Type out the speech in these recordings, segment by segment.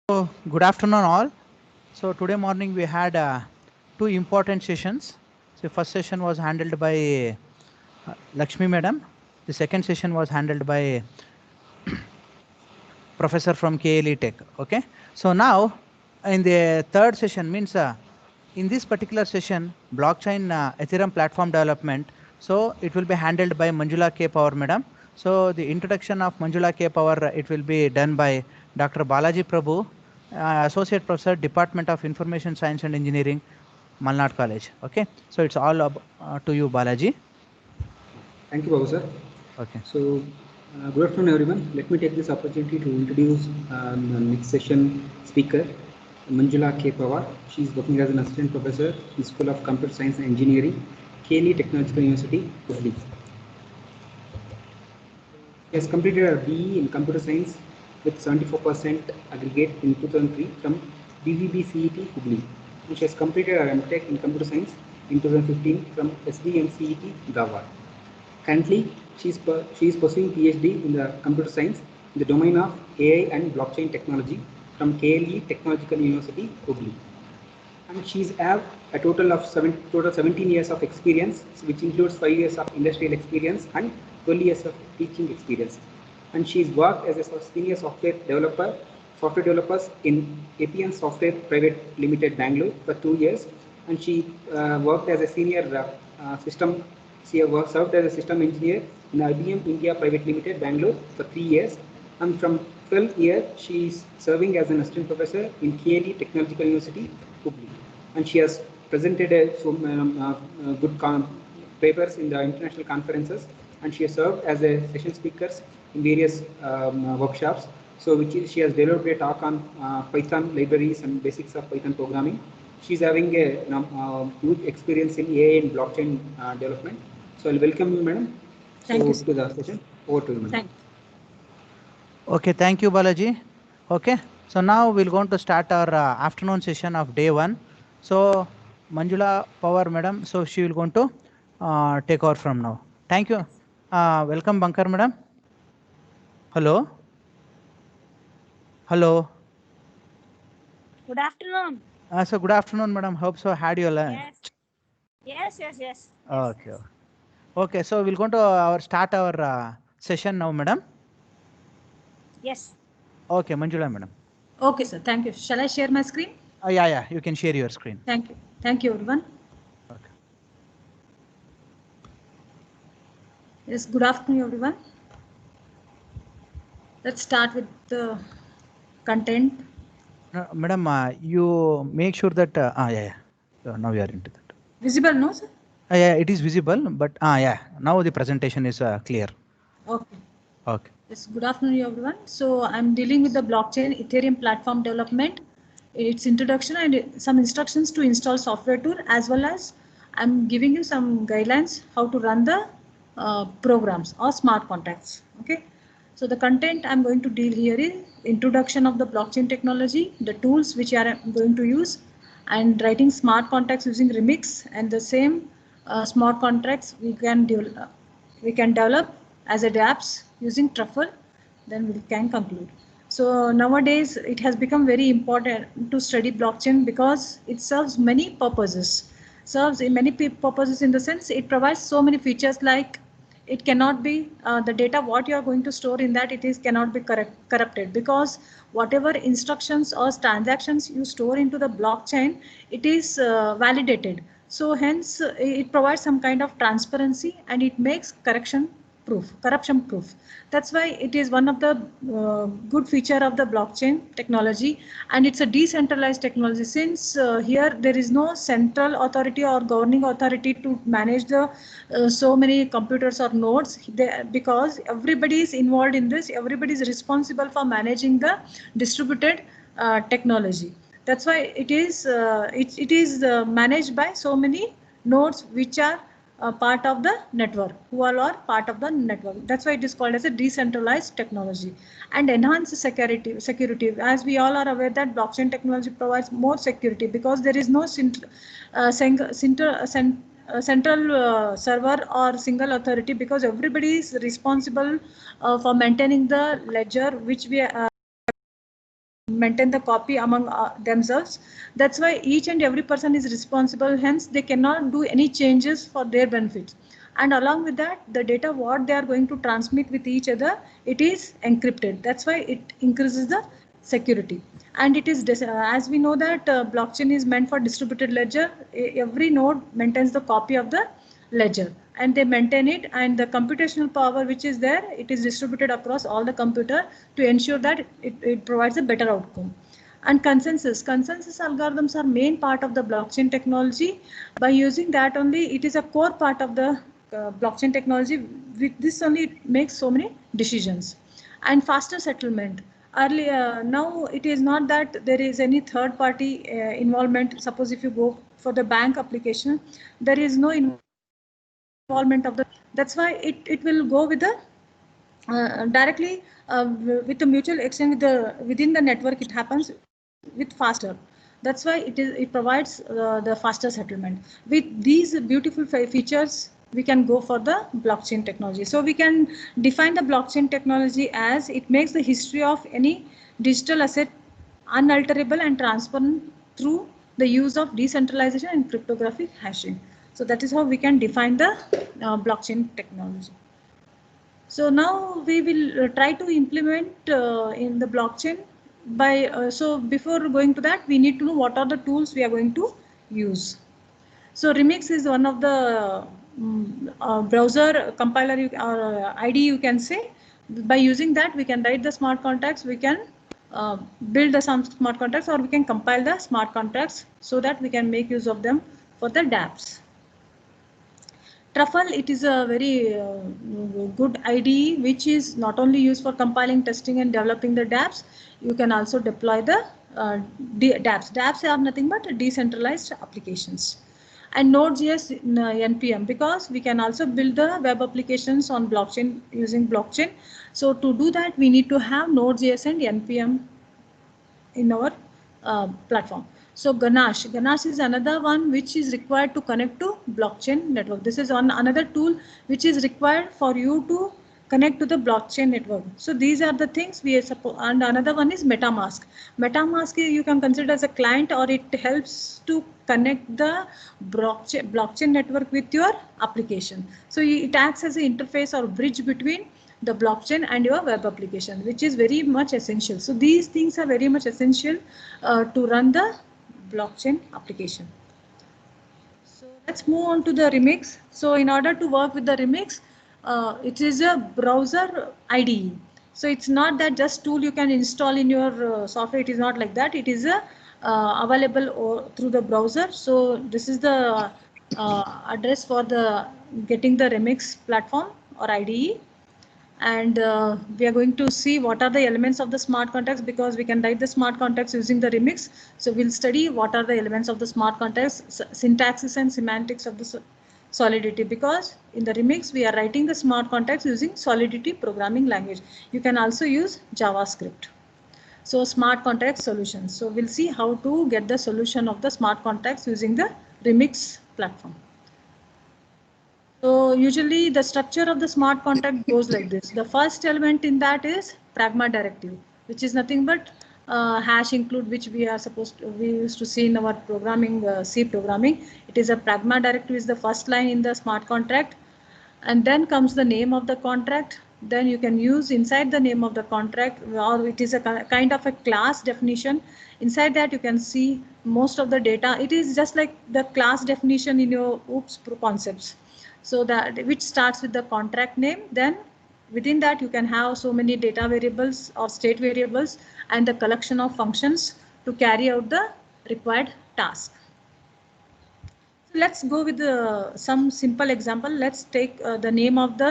So, good afternoon all. So today morning we had two important sessions. So first session was handled by Lakshmi madam. The second session was handled by professor from KLE Tech. Okay. So now in the third session means in this particular session blockchain Ethereum platform development. So it will be handled by Manjula K. Power madam. So the introduction of Manjula K. Power it will be done by Dr. Balaji Prabhu, Associate Professor, Department of Information Science and Engineering, Malnad College. Okay. So it's all to you, Balaji. Thank you, Babu sir. Okay. So, good afternoon, everyone. Let me take this opportunity to introduce the next session speaker, Manjula K. Pawar. She is working as an assistant professor in School of Computer Science and Engineering, KLE Technological University, Hubli. She has completed her BE in Computer Science with 74% aggregate in 2003 from BVB CET, Hubli. And she has completed her MTech in Computer Science in 2015 from SDM CET, Gawar. Currently, she is pursuing PhD in the computer science in the domain of AI and blockchain technology from KLE Technological University, Hubli. And she's have a total of 17 years of experience, which includes 5 years of industrial experience and 12 years of teaching experience. And she's worked as a senior software developers in APN Software Private Limited, Bangalore for 2 years. And she worked as a senior system. She served as a system engineer in IBM India Private Limited, Bangalore for 3 years. And from 12th year, she is serving as an assistant professor in KLE Technological University, Hubli. And she has presented some good papers in the international conferences, and she has served as a session speaker in various workshops. So, she has developed a talk on Python libraries and basics of Python programming. She is having a huge experience in AI and blockchain development. So, I'll welcome you, madam. Thank you, to the session. Over to you, madam. Thank you. Okay, thank you, Balaji. Okay, so now we're going to start our afternoon session of day 1. So Manjula Power madam, so she will going to take over from now. Thank you. Welcome, Bankar madam. Hello. Hello. Good afternoon. So good afternoon, madam. Hope so. Had your lunch? Yes. Okay. Okay, so we're going to start our session now, madam. Yes. Okay, Manjula madam. Okay, sir. Thank you. Shall I share my screen? Yeah. You can share your screen. Thank you. Thank you, everyone. Okay. Yes. Good afternoon, everyone. Let's start with the content. Madam, you make sure that yeah. So now we are into that. Visible, no, sir? Yeah, it is visible, but yeah. Now the presentation is clear. Okay. Yes. Good afternoon, everyone. So I'm dealing with the blockchain Ethereum platform development, its introduction, and some instructions to install software tool, as well as I'm giving you some guidelines how to run the programs or smart contracts. Okay. So the content I'm going to deal here is introduction of the blockchain technology, the tools which I'm going to use, and writing smart contracts using Remix, and the same smart contracts we can develop as a dApps using Truffle. Then we can conclude. So nowadays it has become very important to study blockchain because it serves many purposes. Serves in many purposes in the sense it provides so many features like it cannot be the data what you are going to store in that cannot be corrupted, because whatever instructions or transactions you store into the blockchain, it is validated. So hence it provides some kind of transparency, and it makes corruption proof. That's why it is one of the good feature of the blockchain technology, and it's a decentralized technology, since here there is no central authority or governing authority to manage the so many computers or nodes, because everybody is involved in this, everybody is responsible for managing the distributed technology. That's why it is managed by so many nodes which are part of the network, who all are part of the network. That's why it is called as a decentralized technology. And enhanced security, as we all are aware that blockchain technology provides more security, because there is no central server or single authority, because everybody is responsible for maintaining the ledger which we maintain the copy among themselves. That's why each and every person is responsible. Hence, they cannot do any changes for their benefits. And along with that, the data what they are going to transmit with each other, it is encrypted. That's why it increases the security. And it is as we know that blockchain is meant for distributed ledger. Every node maintains the copy of the ledger, and they maintain it, and the computational power which is there, it is distributed across all the computer to ensure that it provides a better outcome. And consensus algorithms are main part of the blockchain technology. By using that only, it is a core part of the blockchain technology. With this only it makes so many decisions. And faster settlement. Earlier, now it is not that there is any third party involvement. Suppose if you go for the bank application, there is no involvement of the, that's why it will go with the directly with the mutual exchange with the within the network. It happens with faster. That's why it provides the faster settlement. With these beautiful features, we can go for the blockchain technology. So we can define the blockchain technology as it makes the history of any digital asset unalterable and transparent through the use of decentralization and cryptographic hashing. So that is how we can define the blockchain technology. So now we will try to implement in the blockchain by, so before going to that, we need to know what are the tools we are going to use. So Remix is one of the browser compiler or IDE you can say. By using that, we can write the smart contracts, we can build some smart contracts, or we can compile the smart contracts so that we can make use of them for the dApps. Truffle, it is a very good IDE which is not only used for compiling, testing and developing the dApps. You can also deploy the dApps. dApps are nothing but decentralized applications. And Node.js NPM, because we can also build the web applications on blockchain using blockchain. So to do that, we need to have Node.js and NPM in our platform. So Ganache is another one which is required to connect to blockchain network. This is another tool which is required for you to connect to the blockchain network. So these are the things we are supposed. And another one is MetaMask. MetaMask you can consider as a client, or it helps to connect the blockchain network with your application. So it acts as an interface or bridge between the blockchain and your web application, which is very much essential. So these things are very much essential to run the blockchain application. So let's move on to the Remix. So in order to work with the Remix, it is a browser IDE. So it's not that just tool you can install in your software. It is not like that. It is a available through the browser. So this is the address for the getting the Remix platform or IDE. And we are going to see what are the elements of the smart contracts, because we can write the smart contracts using the Remix. So we'll study what are the elements of the smart contracts, syntaxes and semantics of the Solidity, because in the Remix we are writing the smart contracts using Solidity programming language. You can also use JavaScript. So smart contract solutions. So we'll see how to get the solution of the smart contracts using the Remix platform. So usually the structure of the smart contract goes like this. The first element in that is pragma directive, which is nothing but hash include, which we used to see in our programming, C programming. It is a pragma directive is the first line in the smart contract, and then comes the name of the contract. Then you can use inside the name of the contract, or it is a kind of a class definition. Inside that you can see most of the data. It is just like the class definition in your OOPS concepts. So that which starts with the contract name, then within that you can have so many data variables or state variables and the collection of functions to carry out the required task. So let's go with some simple example. Let's take the name of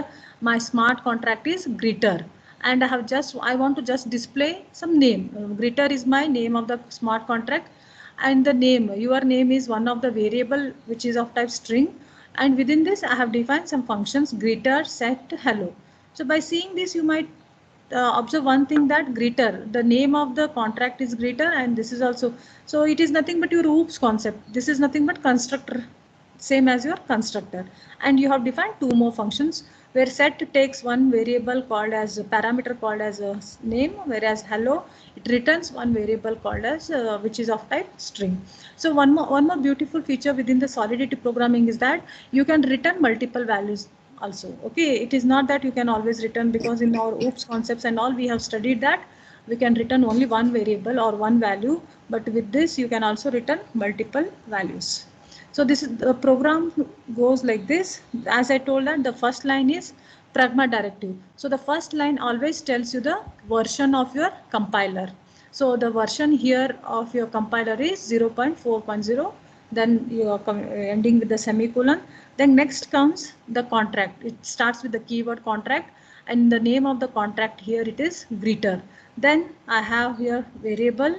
my smart contract is Greeter, and I want to just display some name. Greeter is my name of the smart contract, and the name, your name, is one of the variable which is of type string. And within this, I have defined some functions, greeter, set, hello. So by seeing this, you might observe one thing, that greeter, the name of the contract is greeter, and this is also, so it is nothing but your OOPS concept. This is nothing but constructor, same as your constructor. And you have defined two more functions, where set takes one variable called as a parameter called as a name, whereas hello, it returns one variable called as which is of type string. So one more beautiful feature within the Solidity programming is that you can return multiple values also. Okay, it is not that you can always return, because in our OOPS concepts and all we have studied that we can return only one variable or one value, but with this you can also return multiple values. So this is the program goes like this. As I told that the first line is pragma directive. So the first line always tells you the version of your compiler. So the version here of your compiler is 0.4.0. Then you are ending with the semicolon. Then next comes the contract. It starts with the keyword contract, and the name of the contract here it is greeter. Then I have here variable,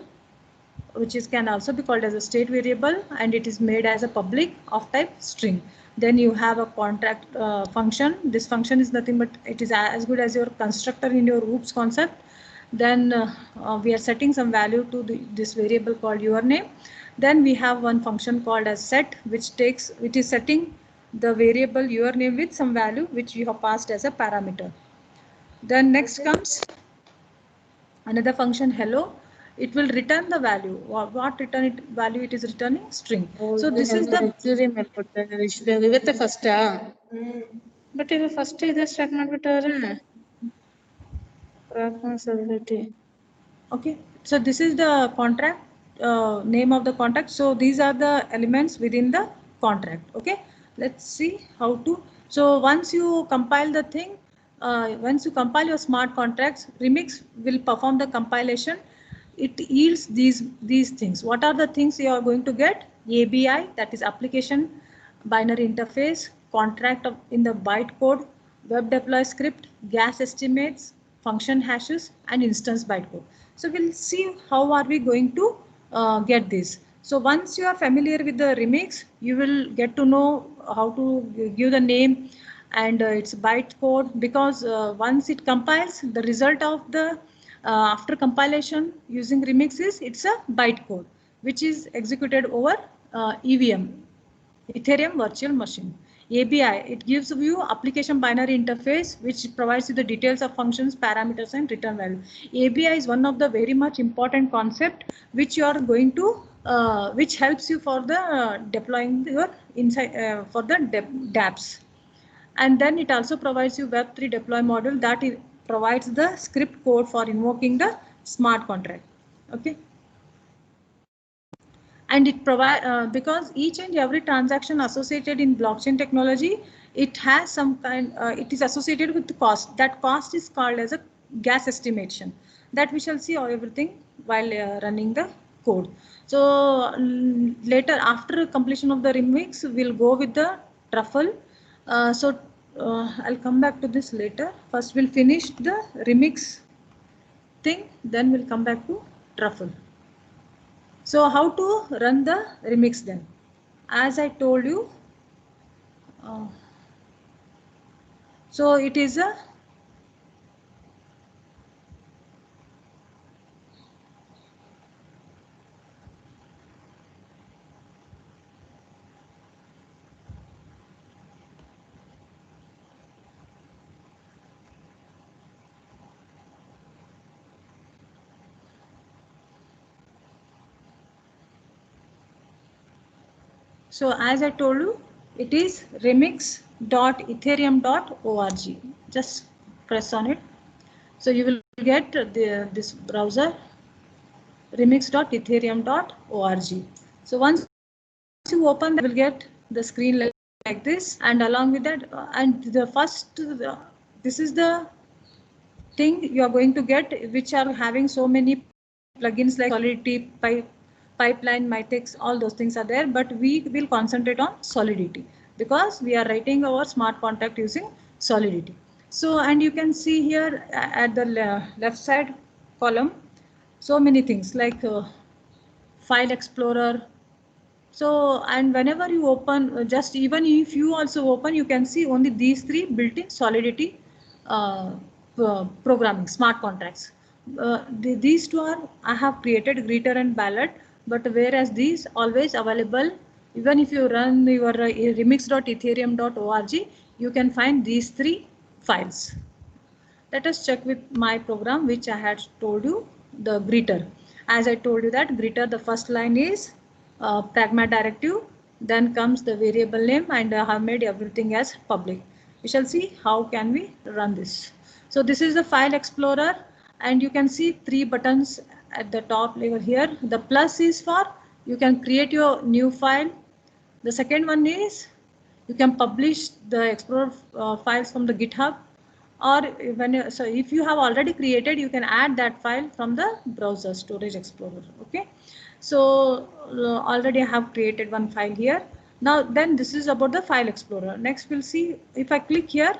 which is can also be called as a state variable, and it is made as a public of type string. Then you have a contract function. This function is nothing but it is as good as your constructor in your OOPS concept. Then we are setting some value to this variable called your name. Then we have one function called as set, which is setting the variable your name with some value which you have passed as a parameter. Then next comes another function hello. It will return the value. What return it value it is returning? String. So this is the ಇವತ್ತೆ first but ಇದು first ಇದೆ start ಮಾಡ್ಬಿಟ್ಟವ್ರೆ practical. okay. So this is the contract, name of the contract. So these are the elements within the contract. Okay, let's see how to. So once you compile the thing, once you compile your smart contracts, Remix will perform the compilation. It yields these things. What are the things you are going to get? ABI, that is application binary interface, contract in the bytecode, web deploy script, gas estimates, function hashes, and instance bytecode. So we'll see how are we going to get this. So once you are familiar with the Remix, you will get to know how to give the name and its bytecode, because once it compiles, the result of the after compilation using Remix is it's a bytecode which is executed over EVM, Ethereum Virtual Machine. ABI, it gives you application binary interface which provides you the details of functions, parameters, and return value. ABI is one of the very much important concept which you are going to which helps you for the deploying your inside for the dApps. And then it also provides you Web3 deploy module that provides the script code for invoking the smart contract. Okay. And it provide because each and every transaction associated in blockchain technology, it has some kind it is associated with the cost. That cost is called as a gas estimation, that we shall see everything while running the code. So later, after completion of the Remix, we'll go with the Truffle. I'll come back to this later. First we'll finish the Remix thing, then we'll come back to Truffle. So how to run the Remix then? As I told you, so it is a So as I told you, it is remix.ethereum.org. Just press on it. So you will get this browser, remix.ethereum.org. So once you open, you will get the screen like this, and along with that, and the first, this is the thing you are going to get, which are having so many plugins like Solidity, Pipeline, Mythix, all those things are there, but we will concentrate on Solidity because we are writing our smart contract using Solidity. So, and you can see here at the left side column, so many things like File Explorer. So, and whenever you open, just even if you also open, you can see only these three built-in Solidity programming smart contracts. These two are I have created, Greeter and Ballad, but whereas these always available, even if you run your remix.ethereum.org, you can find these three files. Let us check with my program, which I had told you, the greeter. As I told you that greeter, the first line is pragma directive, then comes the variable name, and I have made everything as public. We shall see how can we run this. So this is the file explorer, and you can see 3 buttons at the top level here. The plus is for you can create your new file. The second one is you can publish the explorer files from the GitHub, or so if you have already created, you can add that file from the browser storage explorer. Okay, so already I have created one file here. Now then this is about the file explorer. Next we'll see, if I click here,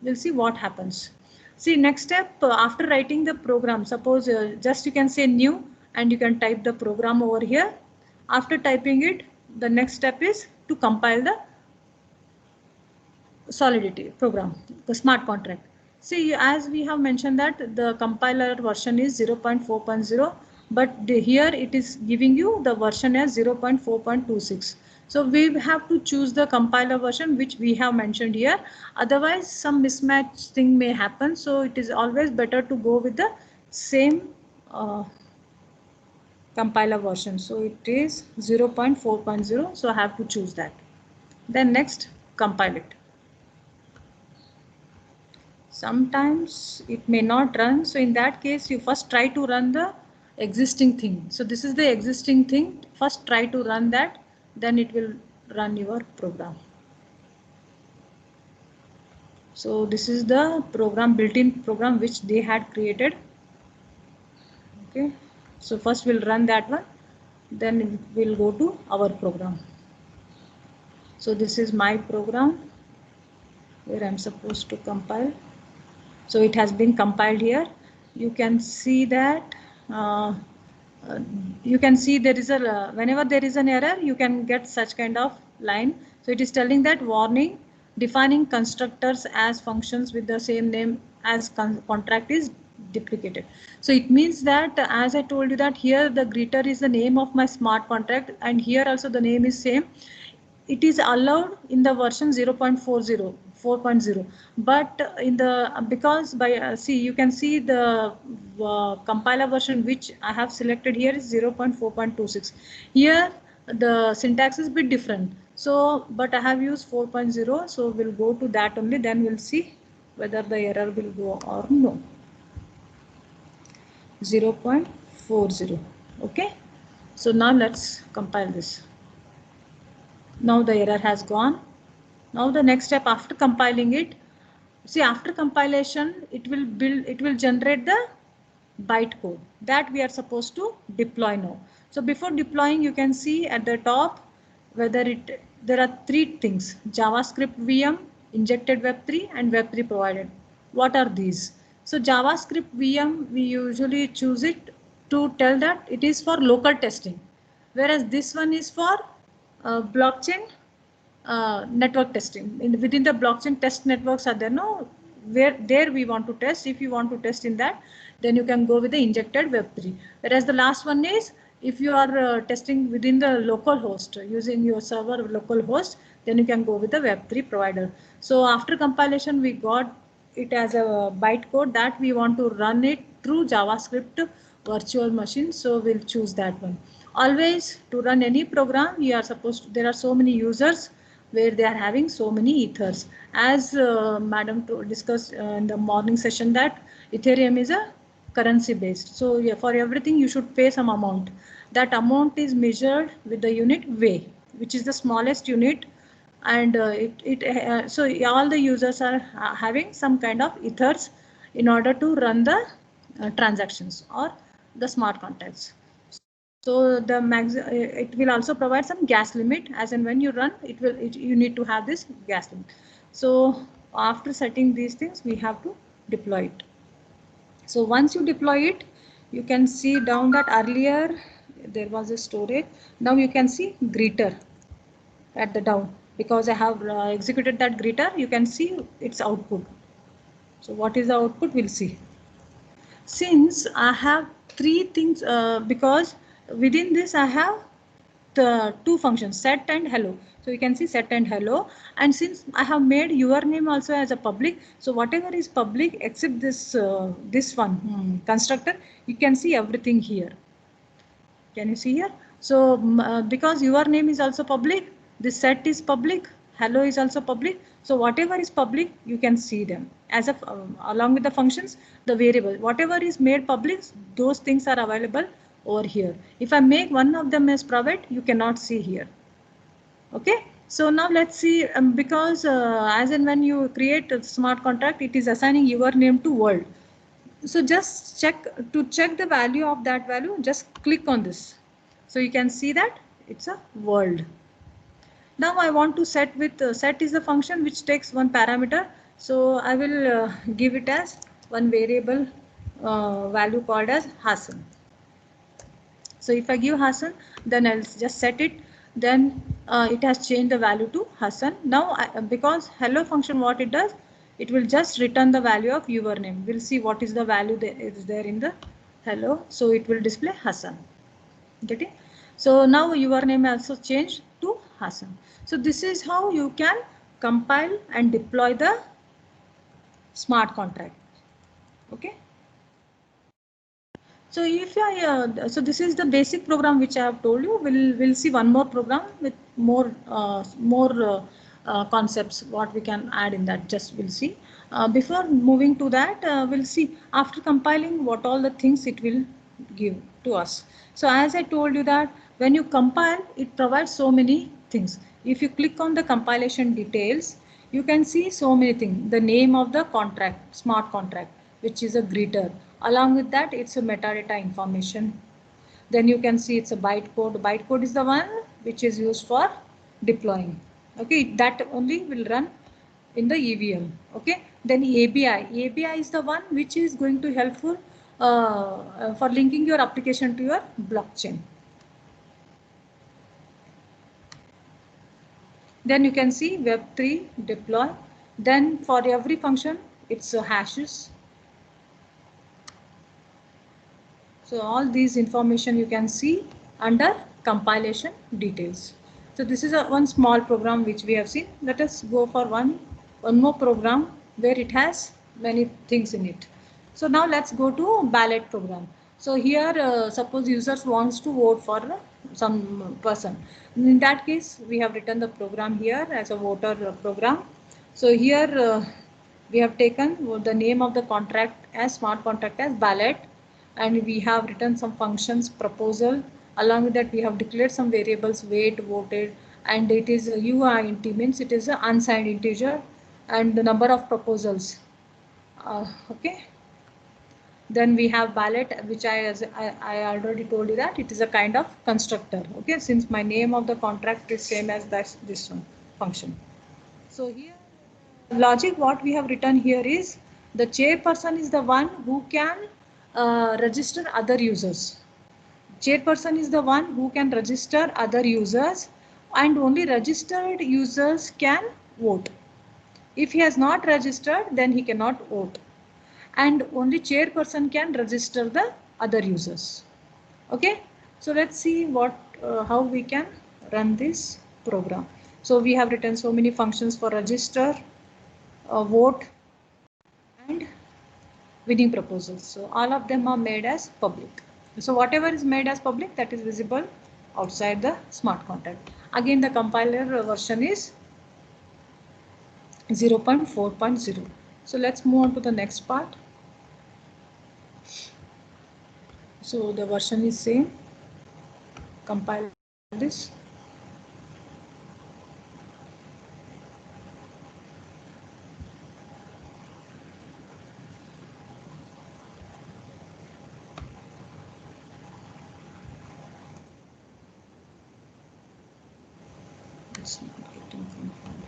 we'll see what happens. See, next step, after writing the program, suppose just you can say new and you can type the program over here. After typing it, the next step is to compile the Solidity program, the smart contract. See, as we have mentioned that the compiler version is 0.4.0, but here it is giving you the version as 0.4.26. So we have to choose the compiler version which we have mentioned here. Otherwise, some mismatch thing may happen. So it is always better to go with the same compiler version. So it is 0.4.0. So I have to choose that. Then next, compile it. Sometimes it may not run. So in that case, you first try to run the existing thing. So this is the existing thing. First try to run that, then it will run your program. So this is the program, built-in program which they had created. Okay. So first we'll run that one, then we'll go to our program. So this is my program where I'm supposed to compile. So it has been compiled here. You can see that you can see there is a whenever there is an error, you can get such kind of line. So it is telling that warning, defining constructors as functions with the same name as contract is duplicated. So it means that, as I told you, that here the greeter is the name of my smart contract, and here also the name is same. It is allowed in the version 0.40, 4.0, but in the, because by see, you can see the compiler version which I have selected here is 0.4.26. Here the syntax is a bit different. So, but I have used 4.0, so we'll go to that only, then we'll see whether the error will go or no. 0.40. Okay, so now let's compile this. Now the error has gone. Now the next step after compiling it, see, after compilation, it will generate the bytecode that we are supposed to deploy now. So before deploying, you can see at the top whether there are 3 things: JavaScript VM, injected Web3, and Web3 provided. What are these? So JavaScript VM, we usually choose it to tell that it is for local testing, whereas this one is for blockchain network testing. Within the blockchain test networks are there, no, where there we want to test. If you want to test in that, then you can go with the injected Web3. Whereas the last one is if you are testing within the local host using your server local host, then you can go with the Web3 provider. So after compilation, we got it as a bytecode that we want to run it through JavaScript virtual machine. So we'll choose that one. Always to run any program, you are supposed to, there are so many users where they are having so many ethers. As Madam discussed in the morning session, that Ethereum is a currency based. So yeah, for everything you should pay some amount. That amount is measured with the unit Wei, which is the smallest unit, and so all the users are having some kind of ethers in order to run the transactions or the smart contracts. So the it will also provide some gas limit, as and when you run, you need to have this gas limit. So after setting these things, we have to deploy it. So once you deploy it, you can see down that earlier there was a storage. Now you can see greeter at the down, because I have executed that greeter. You can see its output. So what is the output? We'll see. Since I have 3 things, because within this I have the two functions, set and hello. So you can see set and hello. And since I have made your name also as a public, so whatever is public except this this one constructor, you can see everything here. Can you see here? So because your name is also public, this set is public, hello is also public. So whatever is public, you can see them as a along with the functions, the variable, whatever is made public, those things are available over here. If I make one of them as private, you cannot see here. Okay. So now let's see, because as and when you create a smart contract, it is assigning your name to world. So just check the value of that value, just click on this. So you can see that it's a world. Now I want to set with set is the function which takes one parameter. So I will give it as one variable value called as Hassan. So if I give Hassan, then I'll just set it. Then it has changed the value to Hassan. Now because hello function, what it does, it will just return the value of your name. We'll see what is the value that is there in the hello. So it will display Hassan. Get it? So now your name also changed to Hassan. So this is how you can compile and deploy the smart contract. Okay. So if so this is the basic program which I have told you. We'll see one more program with more concepts what we can add in that. Just we'll see. Before moving to that, we'll see after compiling what all the things it will give to us. So as I told you that when you compile, it provides so many things. If you click on the compilation details, you can see so many things. The name of the contract, smart contract, which is a greeter. Along with that, it's a metadata information. Then you can see it's a bytecode. Bytecode is the one which is used for deploying. Okay, that only will run in the EVM. Okay, then ABI. ABI is the one which is going to helpful for linking your application to your blockchain. Then you can see Web3 deploy. Then for every function, it's hashes. So all these information you can see under compilation details. So this is one small program which we have seen. Let us go for one more program where it has many things in it. So now let's go to ballot program. So here suppose users wants to vote for some person. In that case, we have written the program here as a voter program. So here we have taken the name of the contract as smart contract as ballot, and we have written some functions proposal. Along with that, we have declared some variables weight, voted, and it is a UINT, means it is an unsigned integer, and the number of proposals. Okay. Then we have ballot, which I already told you that it is a kind of constructor. Okay, since my name of the contract is same as this one function. So here logic what we have written here is the chairperson is the one who can register other users. Chairperson is the one who can register other users, and only registered users can vote. If he has not registered, then he cannot vote. And only chairperson can register the other users. Okay, so let's see what how we can run this program. So we have written so many functions for register, vote, and winning proposals. So all of them are made as public. So whatever is made as public, that is visible outside the smart contract. Again, the compiler version is 0.4.0. So let's move on to the next part. So the version is same. Compile this. It's not getting confirmed.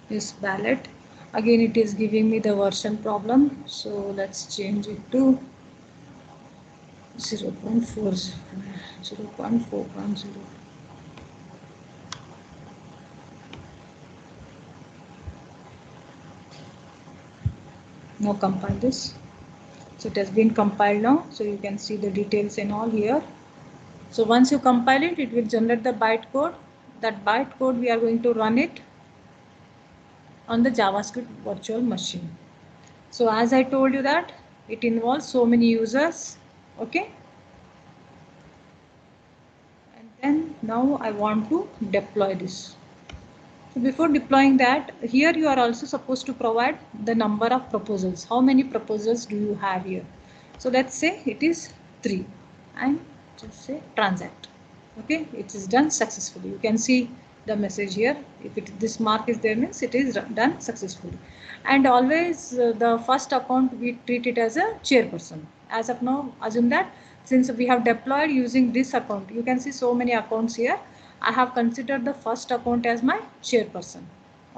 This ballot. Again, it is giving me the version problem. So let's change it to 0.4, 0.4.0. Now compile this. So it has been compiled now. So you can see the details and all here. So once you compile it, it will generate the bytecode. That bytecode we are going to run it on the JavaScript virtual machine. So as I told you that it involves so many users, okay? And then now I want to deploy this. So before deploying that, here you are also supposed to provide the number of proposals. How many proposals do you have here? So let's say it is 3 and just say transact. Okay, it is done successfully. You can see the message here. If this mark is there, means it is done successfully. And always the first account we treat it as a chairperson. As of now, assume that since we have deployed using this account, you can see so many accounts here. I have considered the first account as my chairperson.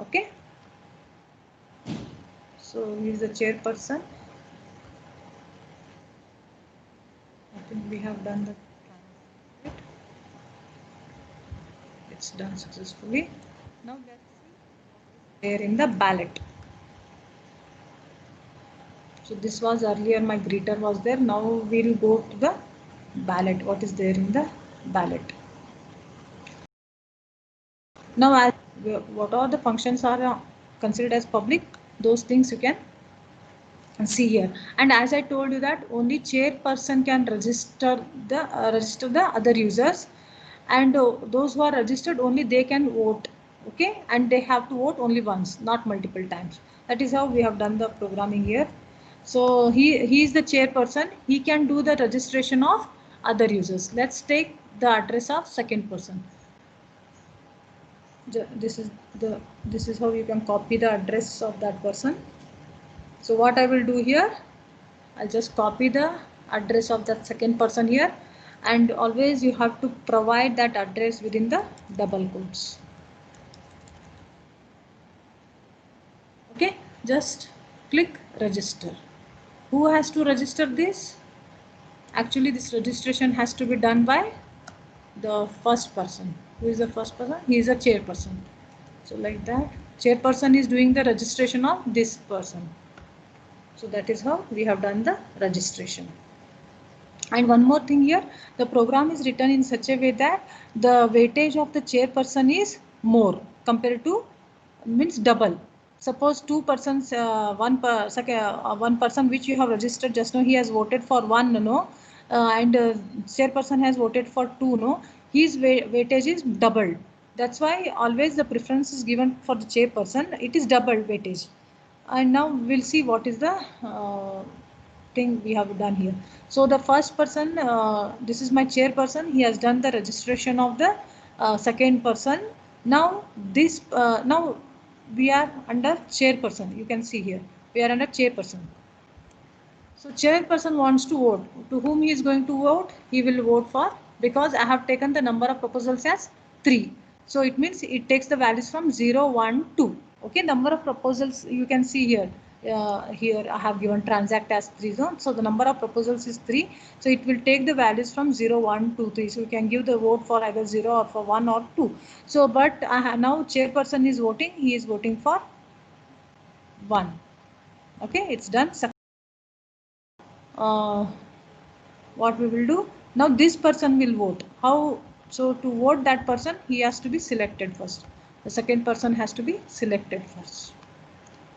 Okay. So he is the chairperson. I think we have done the transact. It's done successfully. Now let's see what is there in the ballot. So this was earlier my greeter was there. Now we will go to the ballot. What is there in the ballot? Now, what all the functions are considered as public, those things you can see here. And as I told you that only chairperson can register the other users, and those who are registered only they can vote. Okay, and they have to vote only once, not multiple times. That is how we have done the programming here. So he is the chairperson. He can do the registration of other users. Let's take the address of second person. This is how you can copy the address of that person. So what I will do here, I'll just copy the address of that second person here, and always you have to provide that address within the double quotes. Okay, just click register. Who has to register this? Actually, this registration has to be done by the first person. Who is the first person? He is a chairperson. So like that, chairperson is doing the registration of this person. So that is how we have done the registration. And one more thing here, the program is written in such a way that the weightage of the chairperson is more compared to, means double. Suppose two persons, one person which you have registered just now, he has voted for one, no, and chairperson has voted for two, no, his weightage is doubled. That's why always the preference is given for the chairperson. It is double weightage. And now we'll see what is the thing we have done here. So the first person, this is my chairperson. He has done the registration of the second person. Now this now we are under chairperson. You can see here we are under chairperson. So chairperson wants to vote. To whom he is going to vote? He will vote for, because I have taken the number of proposals as 3. So it means it takes the values from 0, 1, 2. Okay, number of proposals you can see here. Here I have given transact as 3 zone. So the number of proposals is 3. So it will take the values from 0, 1, 2, 3. So you can give the vote for either 0 or for 1 or 2. So but now chairperson is voting. He is voting for 1. Okay, it's done. What we will do now, this person will vote. How? So to vote that person, he has to be selected first. The second person has to be selected first.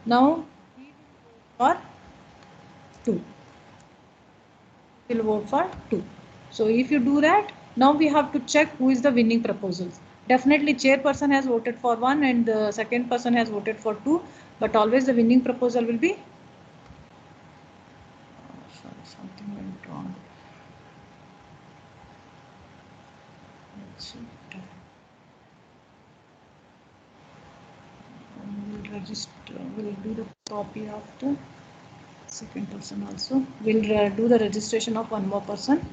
Now he will vote for 2. He will vote for 2. So if you do that, now we have to check who is the winning proposals. Definitely chairperson has voted for 1 and the second person has voted for 2, but always the winning proposal will be, sorry, something went wrong. We'll register, we'll do the copy of the second person also. We'll do the registration of one more person.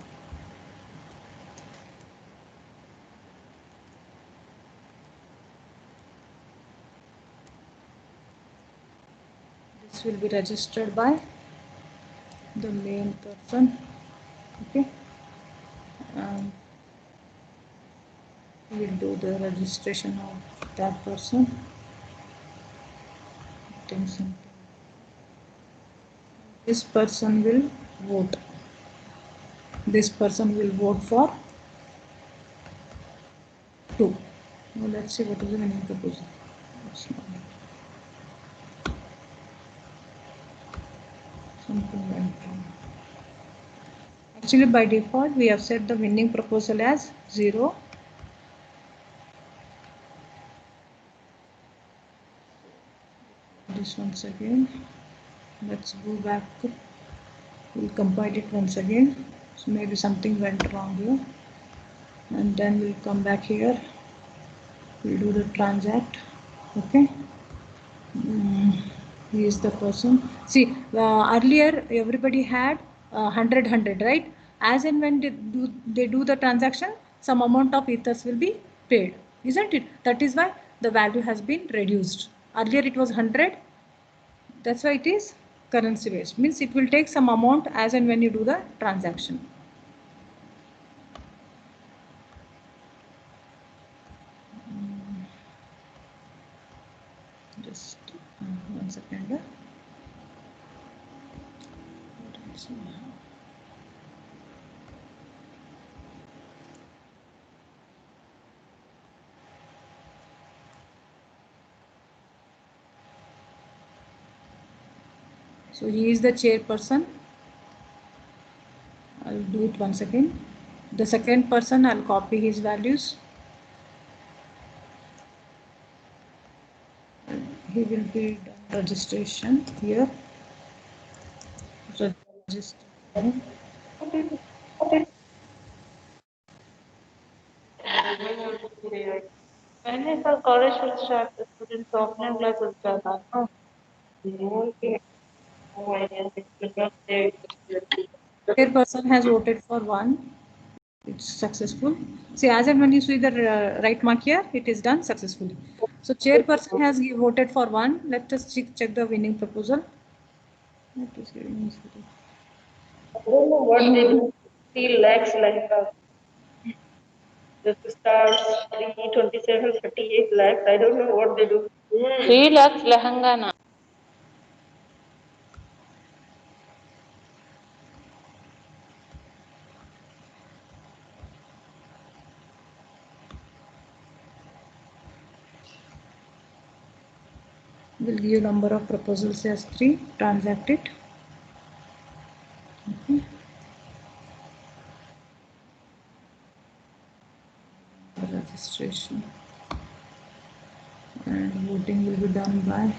This will be registered by the main person. Okay. And we'll do the registration of that person. This person will vote. This person will vote for 2. Now let's see what is the winning proposal. Something went wrong. Actually, by default, we have set the winning proposal as 0. This once again. Let's go back. We'll compile it once again. So maybe something went wrong here. And then we'll come back here. We'll do the transact. Okay. He is the person. See, earlier everybody had 100, right? As and when they do the transaction, some amount of ethers will be paid, isn't it? That is why the value has been reduced. Earlier it was 100. That's why it is currency based. Means it will take some amount as and when you do the transaction. Just 1 second. So he is the chairperson. I'll do it once again. The second person, I'll copy his values. He will be done registration here. Register. When is our college will start? The students' opening class will start. Oh, okay. Oh, I guess it will not say. Chairperson has voted for 1. It's successful. See, as and when you see the right mark here, it is done successfully. So chairperson has voted for 1. Let us check the winning proposal. I don't know what they do. 3 lakhs like the stars, 327, 38 lakhs. I don't know what they do. 3 lakhs Lahangana. We'll give number of proposals as 3. Transact it. Okay. Registration and voting will be done by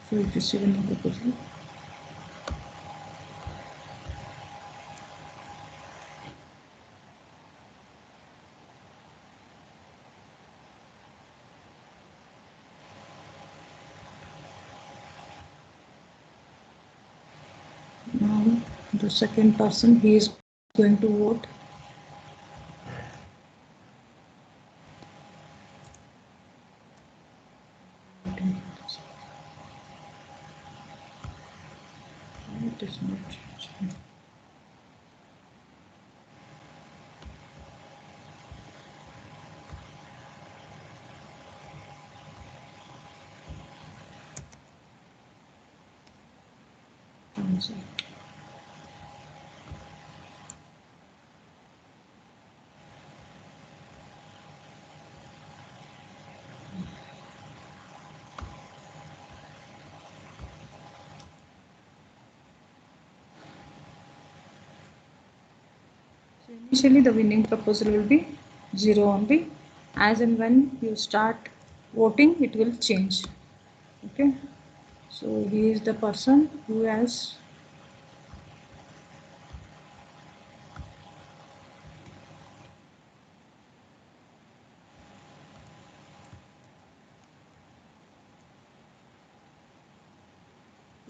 so it is given in proposal. Now the second person, he is going to vote. It is not changing. Transact. So initially the winning proposal will be 0 only. As and when you start voting, it will change. Okay. So he is the person who has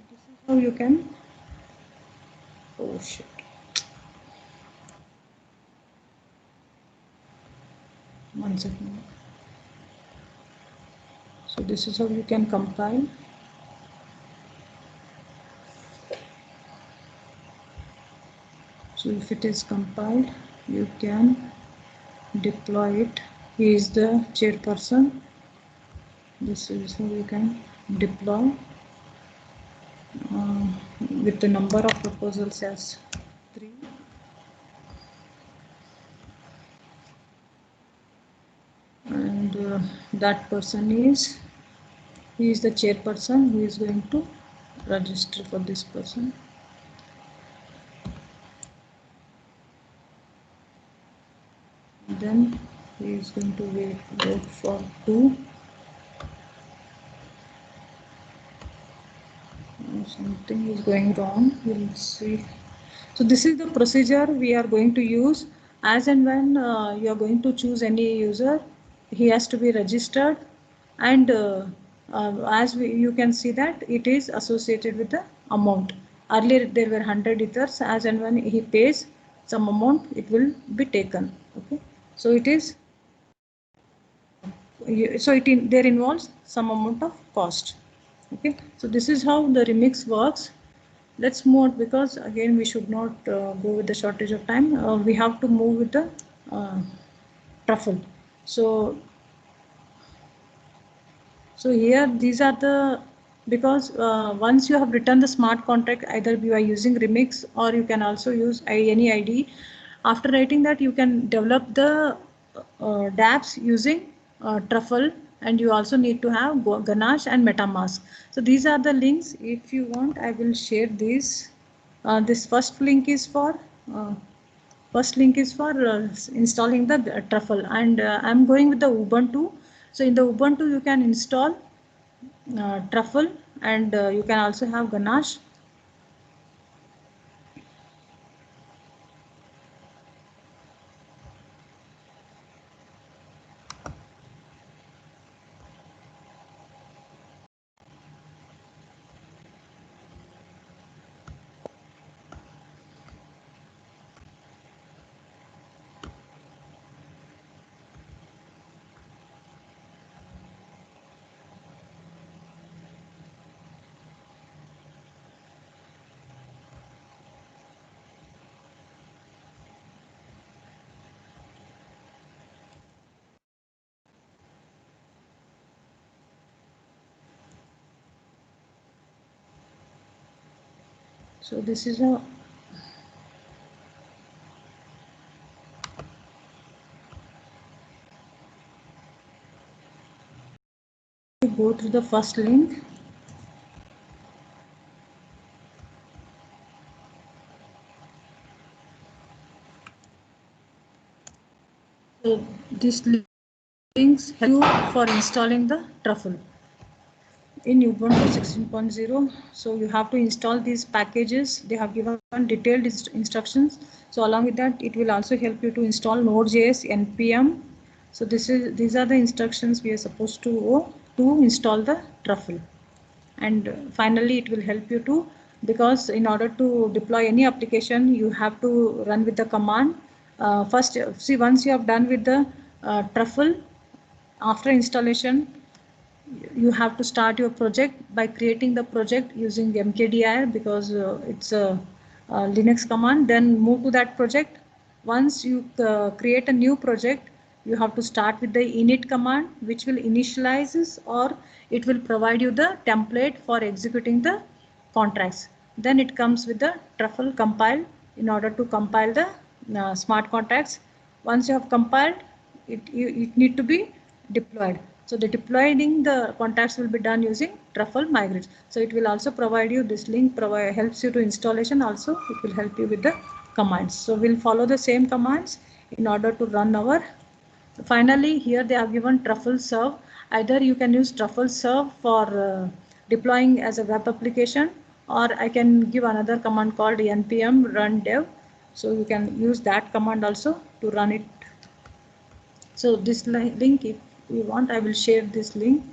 this is how you can. Oh shit. One second. So this is how you can compile. So if it is compiled, you can deploy it. He is the chairperson. This is how you can deploy with the number of proposals as 3. And that person is, he is the chairperson who is going to register for this person. Then he is going to wait for 2. Something is going wrong. We'll see. So this is the procedure we are going to use. As and when you are going to choose any user, he has to be registered, and you can see that it is associated with the amount. Earlier there were 100 ethers. As and when he pays some amount, it will be taken. Okay, so it is. There involves some amount of cost. Okay, so this is how the remix works. Let's move, because again we should not go with the shortage of time. We have to move with the truffle. So here these are the, because once you have written the smart contract, either you are using remix or you can also use any IDE. After writing that, you can develop the dApps using truffle, and you also need to have Ganache and MetaMask. So these are the links. If you want, I will share these. This first link is for installing the truffle, and I'm going with the Ubuntu. So in the Ubuntu you can install truffle, and you can also have Ganache. So this is a go to the first link. So these links help you for installing the truffle in Ubuntu 16.0. So you have to install these packages. They have given detailed instructions. So along with that, it will also help you to install Node.js, npm. So these are the instructions we are supposed to install the truffle. And finally, it will help you to, because in order to deploy any application, you have to run with the command. First, see, once you have done with the truffle, after installation, you have to start your project by creating the project using mkdir, because it's a Linux command. Then move to that project. Once you create a new project, you have to start with the init command, which will initializes, or it will provide you the template for executing the contracts. Then it comes with the truffle compile in order to compile the smart contracts. Once you have compiled, it need to be deployed. So the deploying the contracts will be done using truffle migrate. So it will also provide you this link, helps you to installation. Also it will help you with the commands. So we'll follow the same commands in order to run our. Finally, here they have given truffle serve. Either you can use truffle serve for deploying as a web application, or I can give another command called npm run dev. So you can use that command also to run it. So this link, if you want, I will share this link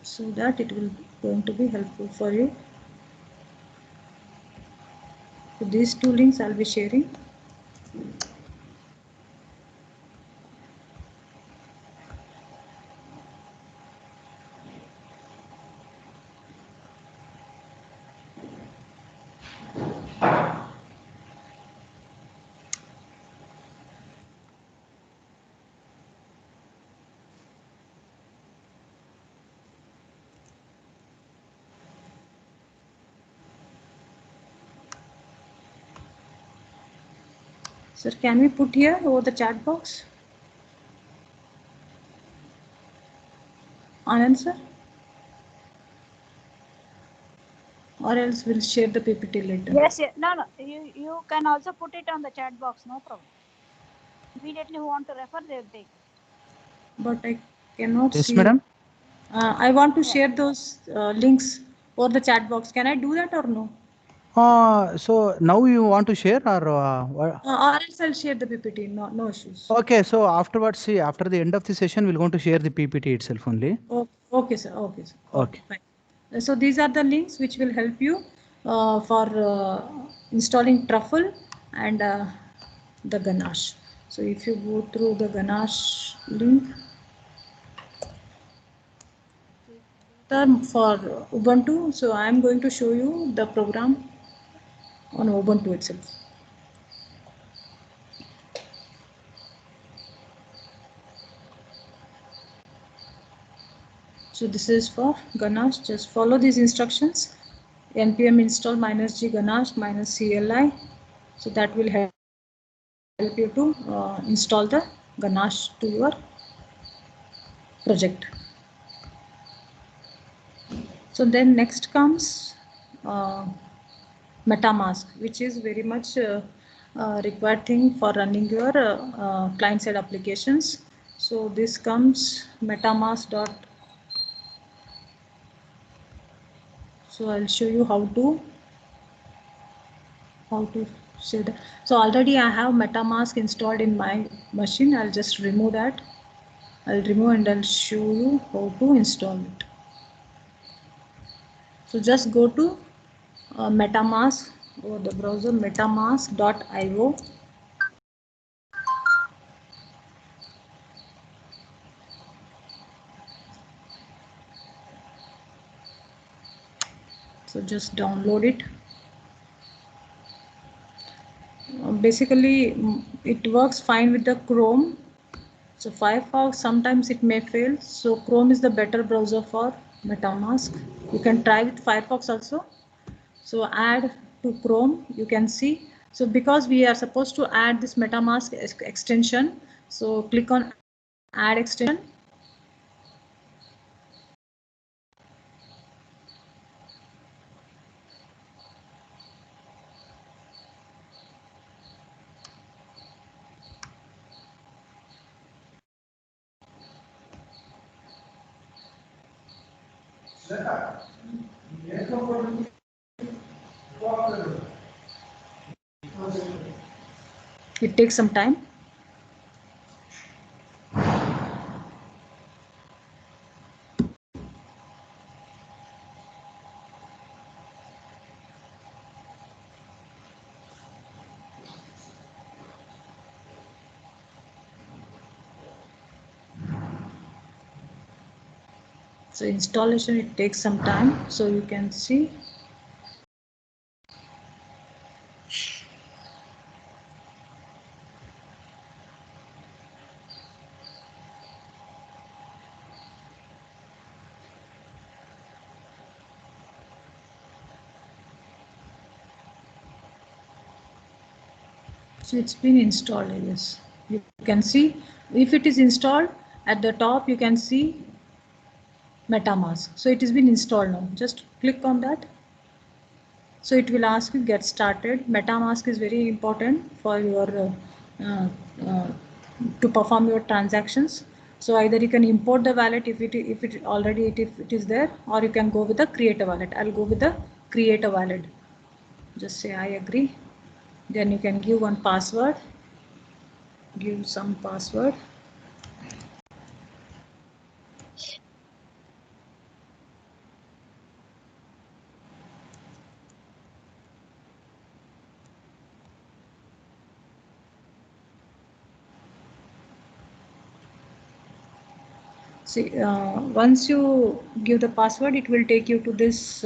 so that it will going to be helpful for you. So these two links I'll be sharing. Sir, can we put here over the chat box? Anand sir? Or else we'll share the PPT later. Yes, no, you can also put it on the chat box, no problem. Immediately who want to refer, they will take. But I cannot Yes, see. madam. I want to share those links over the chat box. Can I do that or no? So now you want to share or Or else I'll share the PPT. No issues. okay, so afterwards, see, after the end of the session, we're going to share the PPT itself only. Okay, sir. Okay, sir. Okay. Fine. So these are the links which will help you for installing Truffle and the Ganache. So if you go through the Ganache link, for Ubuntu, so I am going to show you the program on Ubuntu itself. So this is for Ganache. Just follow these instructions. npm install -g Ganache -cli. So that will help you to install the Ganache to your project. So then next comes MetaMask, which is very much required thing for running your client-side applications. So this comes MetaMask dot. So I'll show you how to say that. So already I have MetaMask installed in my machine. I'll just remove that. I'll remove and I'll show you how to install it. So just go to MetaMask or the browser metamask.io. So just download it. Basically, it works fine with the Chrome. So Firefox, sometimes it may fail. So Chrome is the better browser for MetaMask. You can try with Firefox also. So add to Chrome, you can see. So because we are supposed to add this MetaMask extension, so click on add extension. It takes some time. So installation, it takes some time. So you can see. So it's been installed, I guess. You can see if it is installed at the top, you can see MetaMask. So it has been installed now. Just click on that. So it will ask you get started. MetaMask is very important for your to perform your transactions. So either you can import the wallet if it already is there, or you can go with the create a wallet. I'll go with the create a wallet. Just say I agree. Then you can give one password. Give some password. See, once you give the password, it will take you to this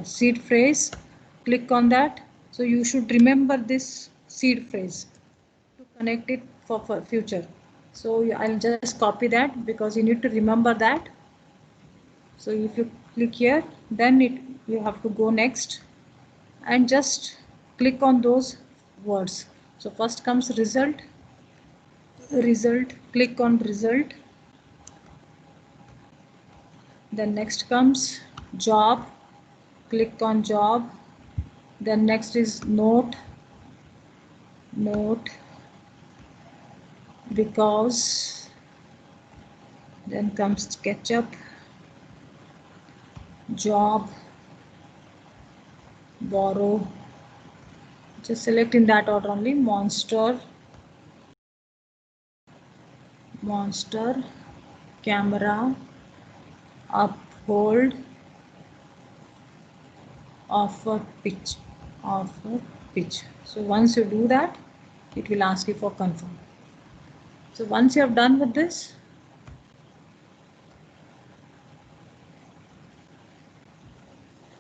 seed phrase. Click on that. So you should remember this seed phrase to connect it for future. So I'll just copy that because you need to remember that. So if you click here, then you have to go next and just click on those words. So So first comes result, click on result. Then next comes job, click on job. Then next is note, because. Then comes SketchUp, job, borrow. Just select in that order only. Monster, camera, uphold, offer, pitch. So once you do that, it will ask you for confirm. So once you have done with this,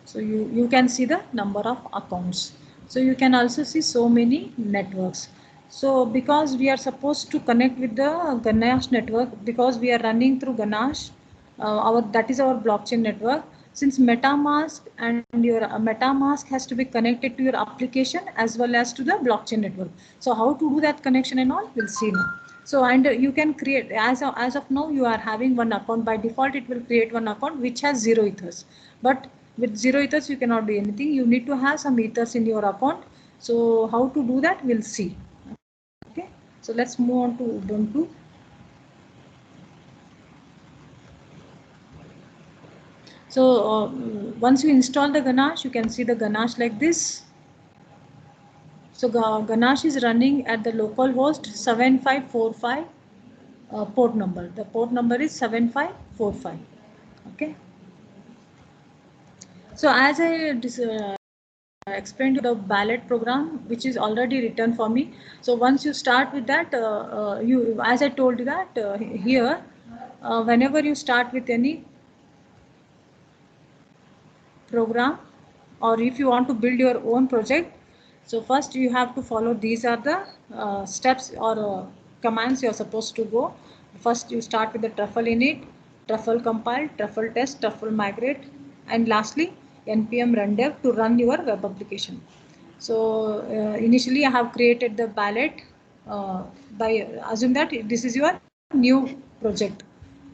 so you can see the number of accounts. So you can also see so many networks. So because we are supposed to connect with the Ganache network, because we are running through Ganache, that is our blockchain network. Since MetaMask and your MetaMask has to be connected to your application as well as to the blockchain network. So how to do that connection and all, we'll see now. So and you can create, as of now you are having one account. By default it will create one account which has 0 ethers, but with 0 ethers you cannot do anything. You need to have some ethers in your account. So how to do that, we'll see. Okay, so let's move on to Ubuntu. So once you install the Ganache, you can see the Ganache like this. So Ganache is running at the localhost 7545 port number. The port number is 7545. Okay. So as I explained the ballot program, which is already written for me. So once you start with that, you, as I told you that here, whenever you start with any program, or if you want to build your own project, so first you have to follow, these are the steps or commands you are supposed to go. First you start with the truffle init, truffle compile, truffle test, truffle migrate, and lastly npm run dev to run your web application. So initially I have created the ballot by assume that this is your new project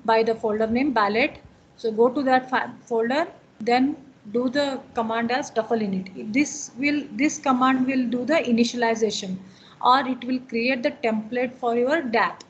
by the folder name ballot. So go to that folder, then do the command as truffle init. This command will do the initialization, or it will create the template for your DApp.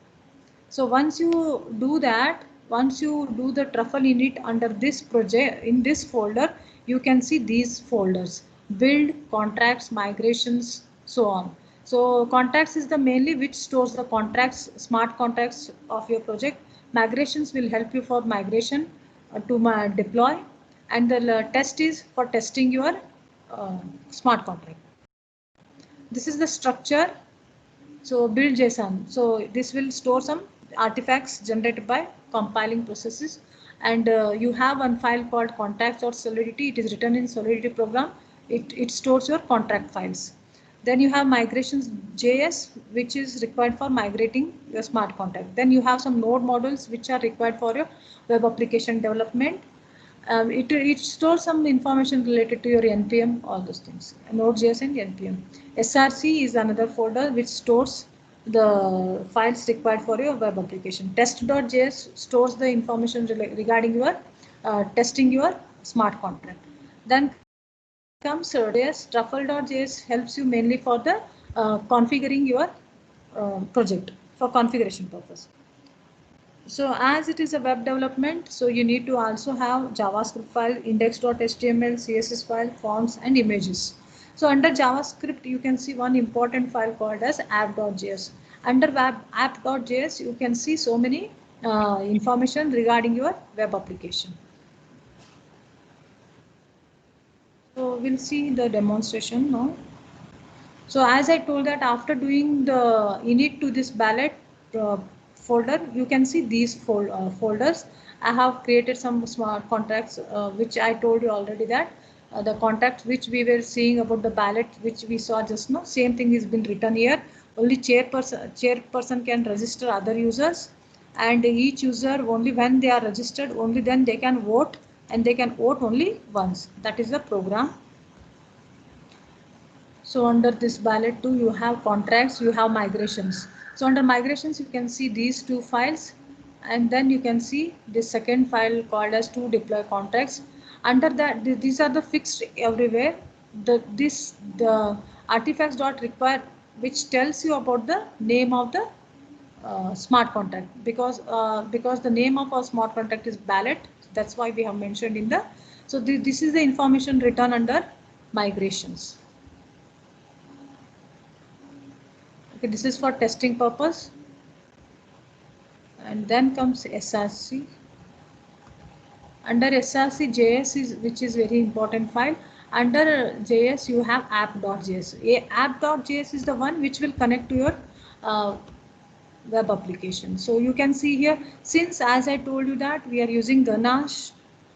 So once you do that, once you do the truffle init under this project, in this folder, you can see these folders: build, contracts, migrations, so on. So contracts is the mainly which stores the contracts, smart contracts of your project. Migrations will help you for migration to deploy, and the test is for testing your smart contract. This is the structure. So build JSON. So this will store some artifacts generated by compiling processes, and you have one file called contacts or Solidity. It is written in Solidity program. It stores your contract files. Then you have migrations JS, which is required for migrating your smart contract. Then you have some node modules which are required for your web application development. It stores some information related to your NPM, all those things, Node.js and NPM. SRC is another folder which stores the files required for your web application. Test.js stores the information regarding your testing your smart contract. Then comes JS. Truffle.js helps you mainly for the configuring your project for configuration purpose. So as it is a web development, so you need to also have JavaScript file, index.html, CSS file, fonts, and images. So under JavaScript, you can see one important file called as app.js. Under app.js, you can see so many information regarding your web application. So we'll see the demonstration now. So as I told that after doing the init to this ballot folder, you can see these folders. I have created some smart contracts, which I told you already that the contacts which we were seeing about the ballot, which we saw just now, same thing has been written here. Only chairperson can register other users, and each user, only when they are registered, only then they can vote, and they can vote only once. That is the program. So under this ballet 2, you have contracts, you have migrations. So under migrations, you can see these two files, and then you can see the second file called as to deploy contracts. Under that, these are the fixed everywhere. The artifacts dot require, which tells you about the name of the smart contract, because the name of our smart contract is ballet. That's why we have mentioned in the. So this is the information written under migrations. Okay, this is for testing purpose. And then comes SRC. Under SRC, JS is, which is very important file. Under JS, you have app.js. App.js is the one which will connect to your web application. So you can see here, since as I told you that we are using Ganache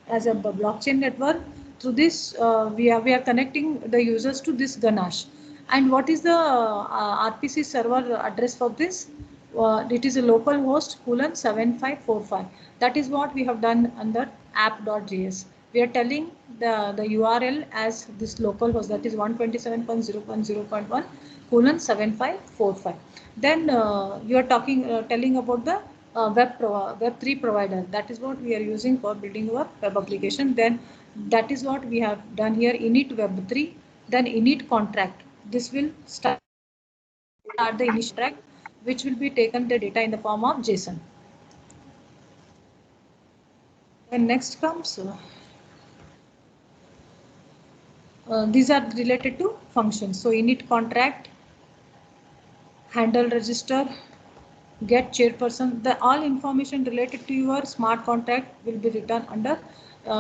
as a blockchain network, through this we are connecting the users to this Ganache. And what is the RPC server address for this? It is a local host :7545. That is what we have done under app.js. We are telling the URL as this local host, that is 127.0.0.1 :7545. Then you are telling about the Web3 provider. That is what we are using for building our web application. Then that is what we have done here, init Web3, then init contract. This will start the initial contract, which will be taken the data in the form of JSON. And next comes these are related to functions. So init contract, handle register, get chairperson. The all information related to your smart contract will be written under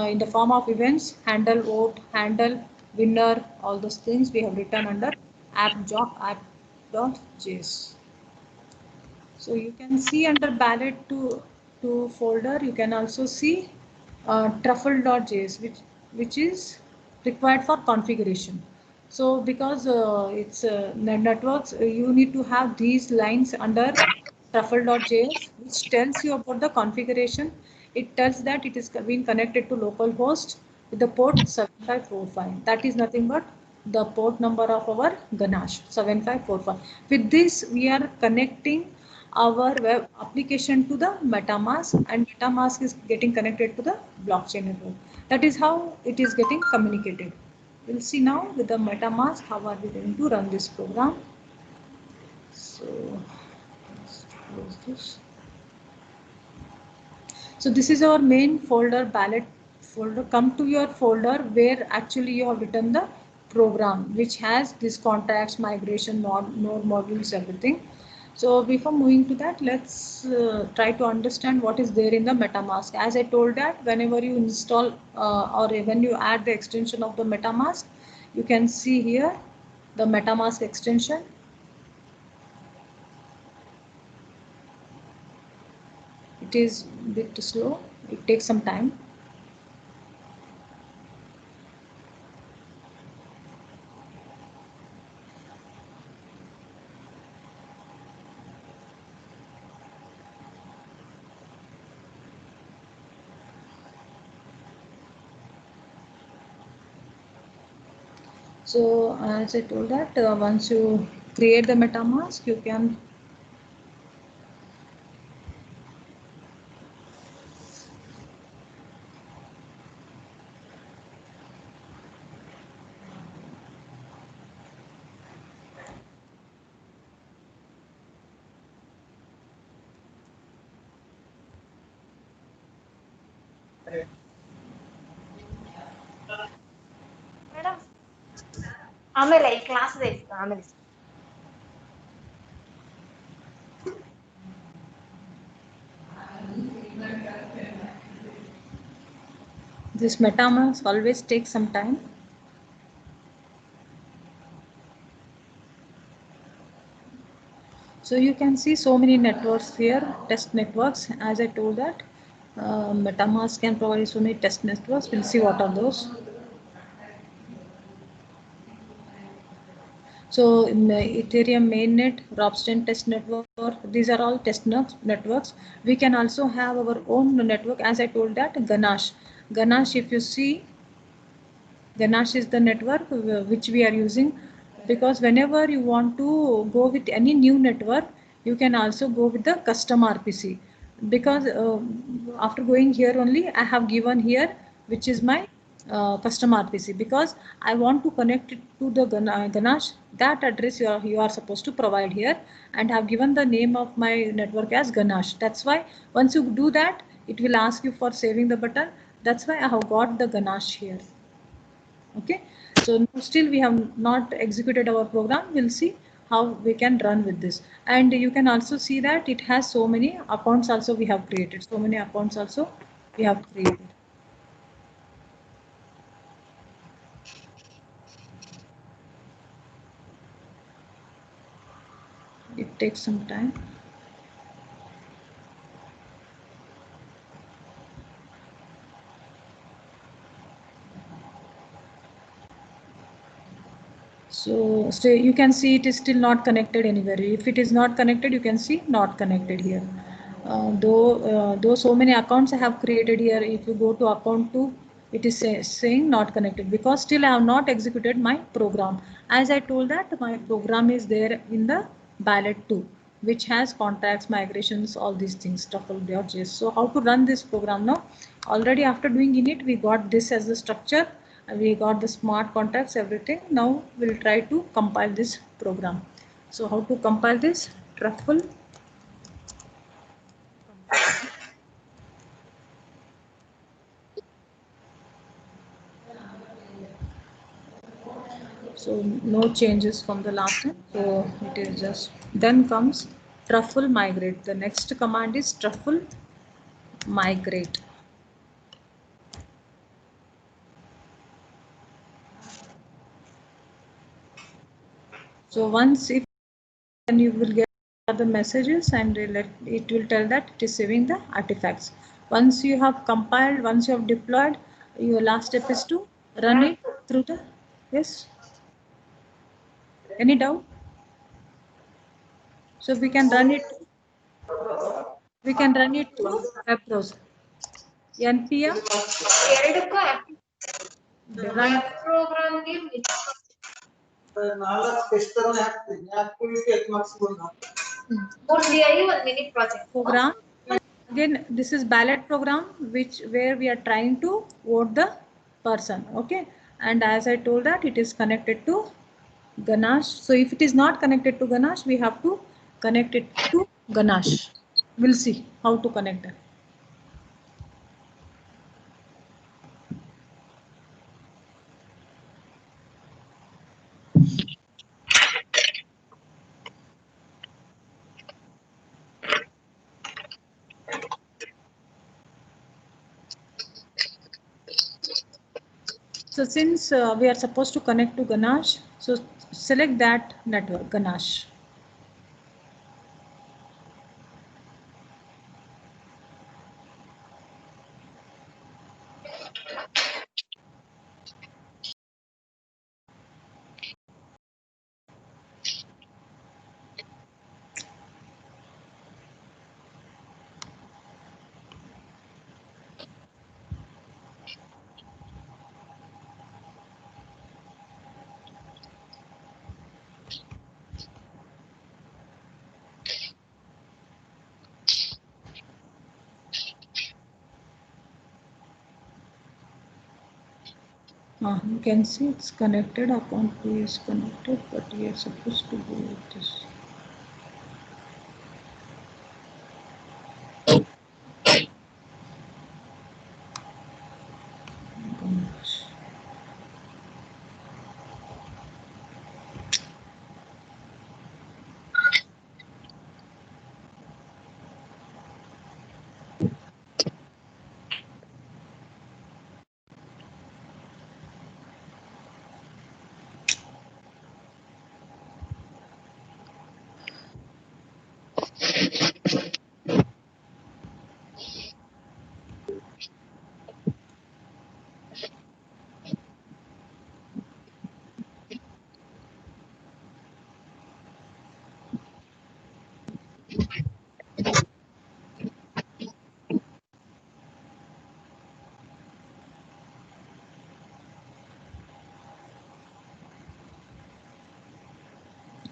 in the form of events, handle vote, handle winner. All those things we have written under app.js. So you can see under ballet 2 folder, you can also see truffle.js, which is required for configuration. So because it's networks, you need to have these lines under truffle.js, which tells you about the configuration. It tells that it is being connected to localhost with the port 7545. That is nothing but the port number of our Ganache 7545. With this, we are connecting our web application to the MetaMask, and MetaMask is getting connected to the blockchain network. That is how it is getting communicated. We'll see now with the MetaMask how are we going to run this program. So let's close this. So this is our main folder, ballet folder. Come to your folder where actually you have written the program, which has this contracts, migration, node modules, everything. So before moving to that, let's try to understand what is there in the MetaMask. As I told that whenever you install or when you add the extension of the MetaMask, you can see here the MetaMask extension. It is a bit slow. It takes some time. So as I told that once you create the MetaMask, you can madam ಆಮೇಲೆ ಈ class ಇದೆ ಆಮೇಲೆ this MetaMask always takes some time. So you can see so many networks here, test networks. As I told that MetaMask can provide so many test networks. We'll see what are those. So Ethereum mainnet, Ropsten test network, these are all test networks. We can also have our own network. As I told that Ganache, if you see, Ganache is the network which we are using because whenever you want to go with any new network, you can also go with the custom RPC. Because after going here only, I have given here, which is my custom RPC, because I want to connect it to the Ganache. That address you are supposed to provide here, and have given the name of my network as Ganache. That's why once you do that, it will ask you for saving the button. That's why I have got the Ganache here. Okay, so still we have not executed our program. We'll see how we can run with this. And you can also see that it has so many accounts also we have created. So many accounts also we have created. It takes some time. So you can see it is still not connected anywhere. If it is not connected, you can see not connected here. Though so many accounts I have created here, if you go to account 2, it is saying not connected, because still I have not executed my program. As I told that my program is there in the Ballet 2, which has contacts, migrations, all these things, truffle.js. So how to run this program now? Already after doing init, we got this as the structure. We got the smart contacts, everything. Now we'll try to compile this program. So how to compile this? Truffle. So no changes from the last time. So it is just, then comes truffle migrate. The next command is truffle migrate. So once if, then you will get the messages, and it will tell that it is saving the artifacts. Once you have compiled, once you have deployed, your last step is to run it through the, yes. Any doubt? So we can run it. We can run it through web browser. npm run program. Again, this is ballot program, where we are trying to vote the person. Okay, and as I told that it is connected to Ganache. So if it is not connected to Ganache, we have to connect it to Ganache. We'll see how to connect that. So since we are supposed to connect to Ganache, so select that network, Ganache. You can see it's connected, account 2 is connected, but we are supposed to go with this.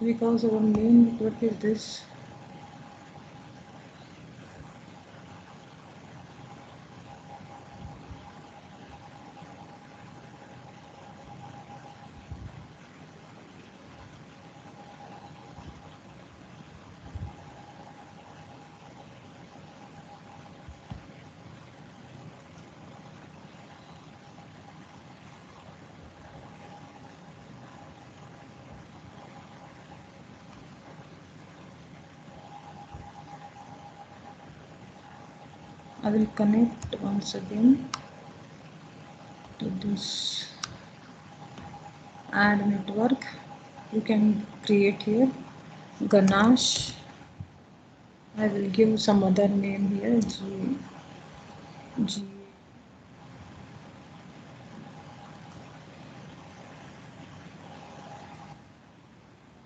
because our main network is this. I will connect once again to this add network. You can create here Ganache. I will give some other name here, G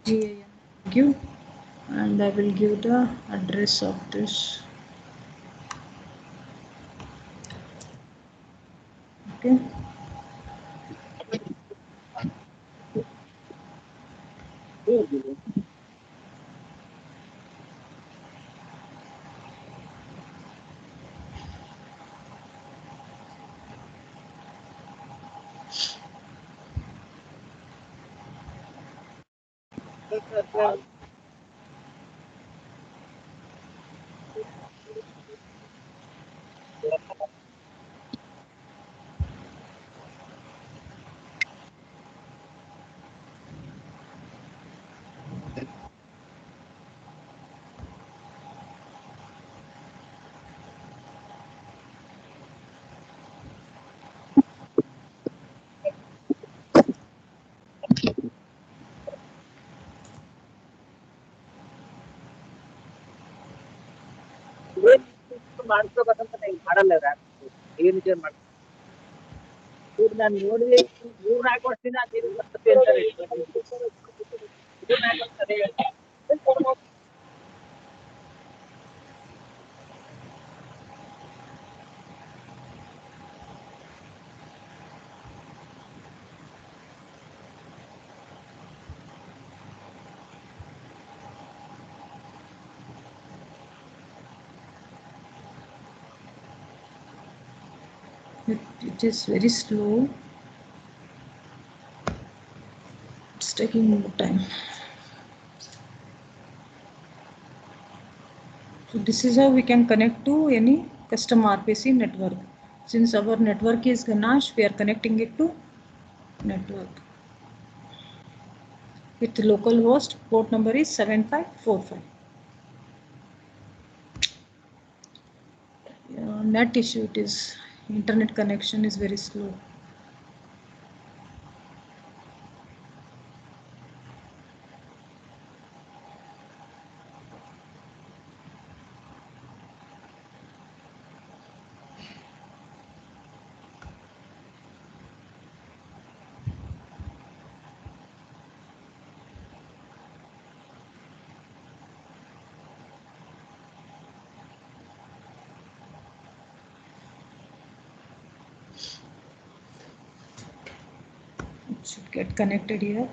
GAN give, and I will give the address of this. Okay. ಮಾಡ್ಕೋಬೇಕಂತ ನಂಗೆ ಮಾಡಲ್ಲ ಏನಿದೆ ನಾನು ನೋಡಿದೆ 3-4 ವರ್ಷದಿಂದ It is very slow. It's taking more time. So this is how we can connect to any custom RPC network. Since our network is Ganache, we are connecting it to network with localhost. Port number is 7545. Net issue, it is internet connection is very slow. It should get connected here.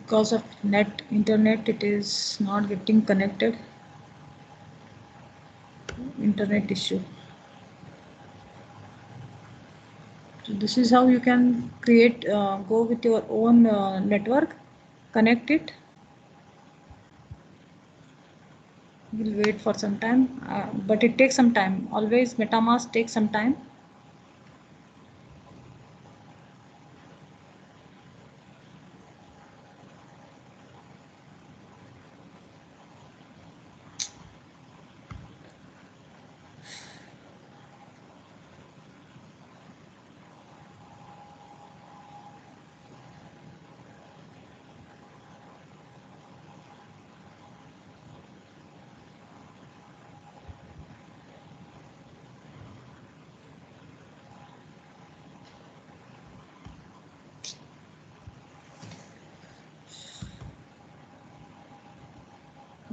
Because of internet, it is not getting connected. Internet issue. So this is how you can create, go with your own network, connect it. We'll wait for some time, but it takes some time. Always MetaMask takes some time.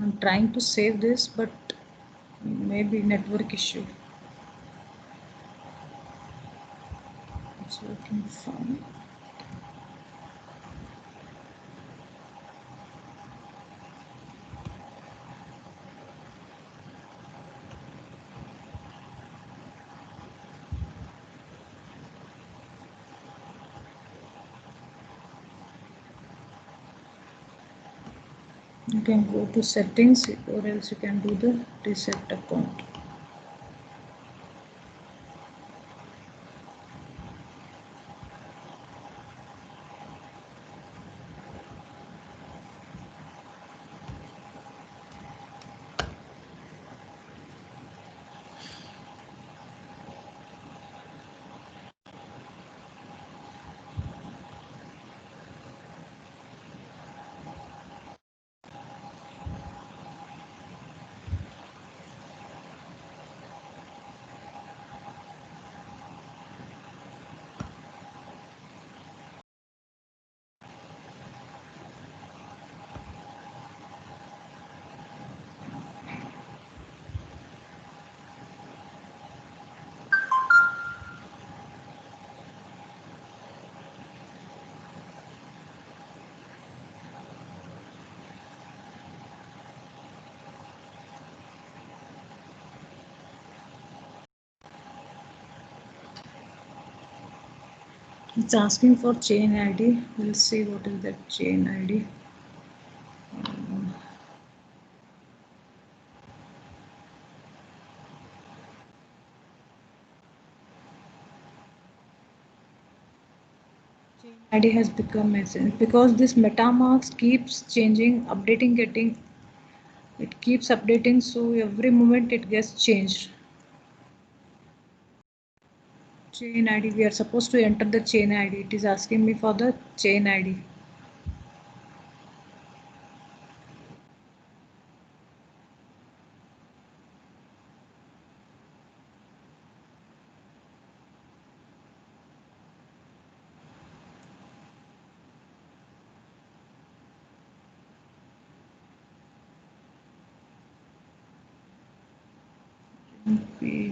I'm trying to save this, but maybe network issue. It's working fine. You can go to settings, or else you can do the reset account. It's asking for chain ID. We'll see what is that chain ID. Chain ID has become message because this MetaMask keeps changing, updating, it keeps updating, so every moment it gets changed. Chain ID, we are supposed to enter the chain ID. It is asking me for the chain ID.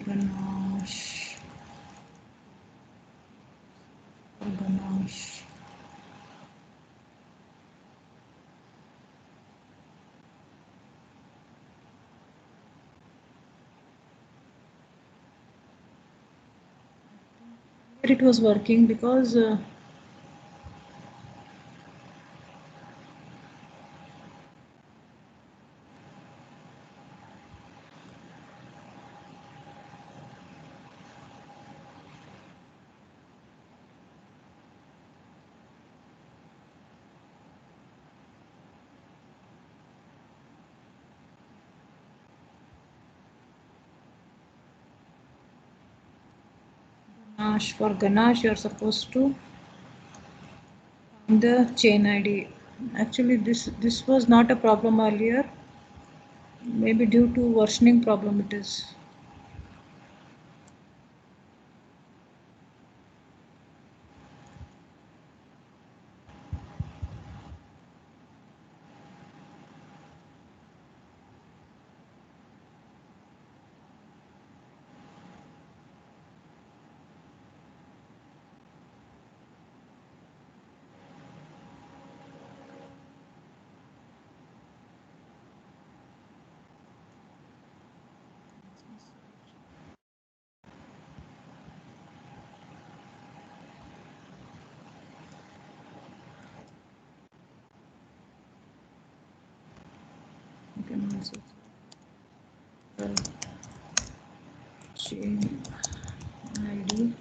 Ganache. Ganache. Here it was working because for Ganache you're supposed to find the chain ID. Actually this was not a problem earlier. Maybe due to versioning problem it is. You can also chain ID.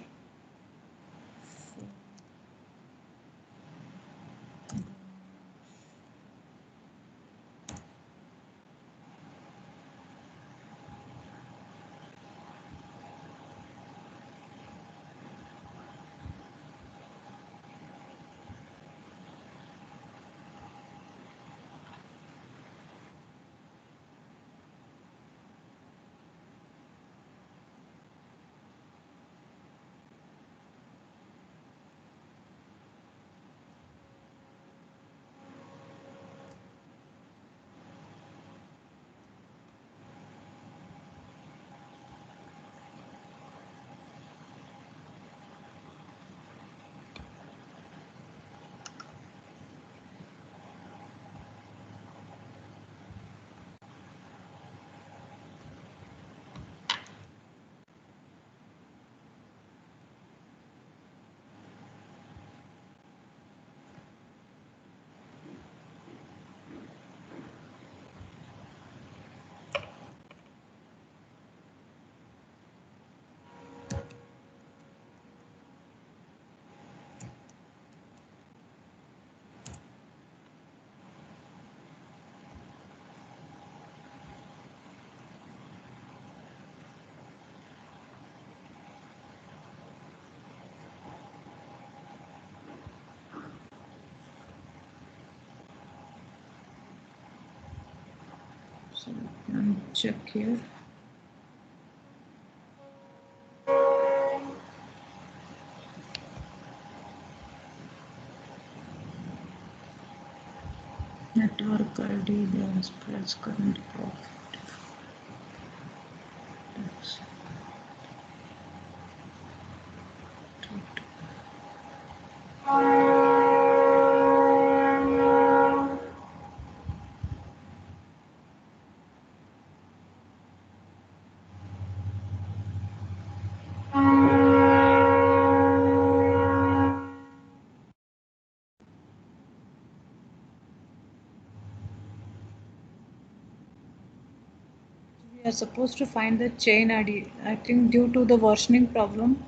So let me check here. Network ID, the spreads current profit. We are supposed to find the chain ID. I think due to the versioning problem.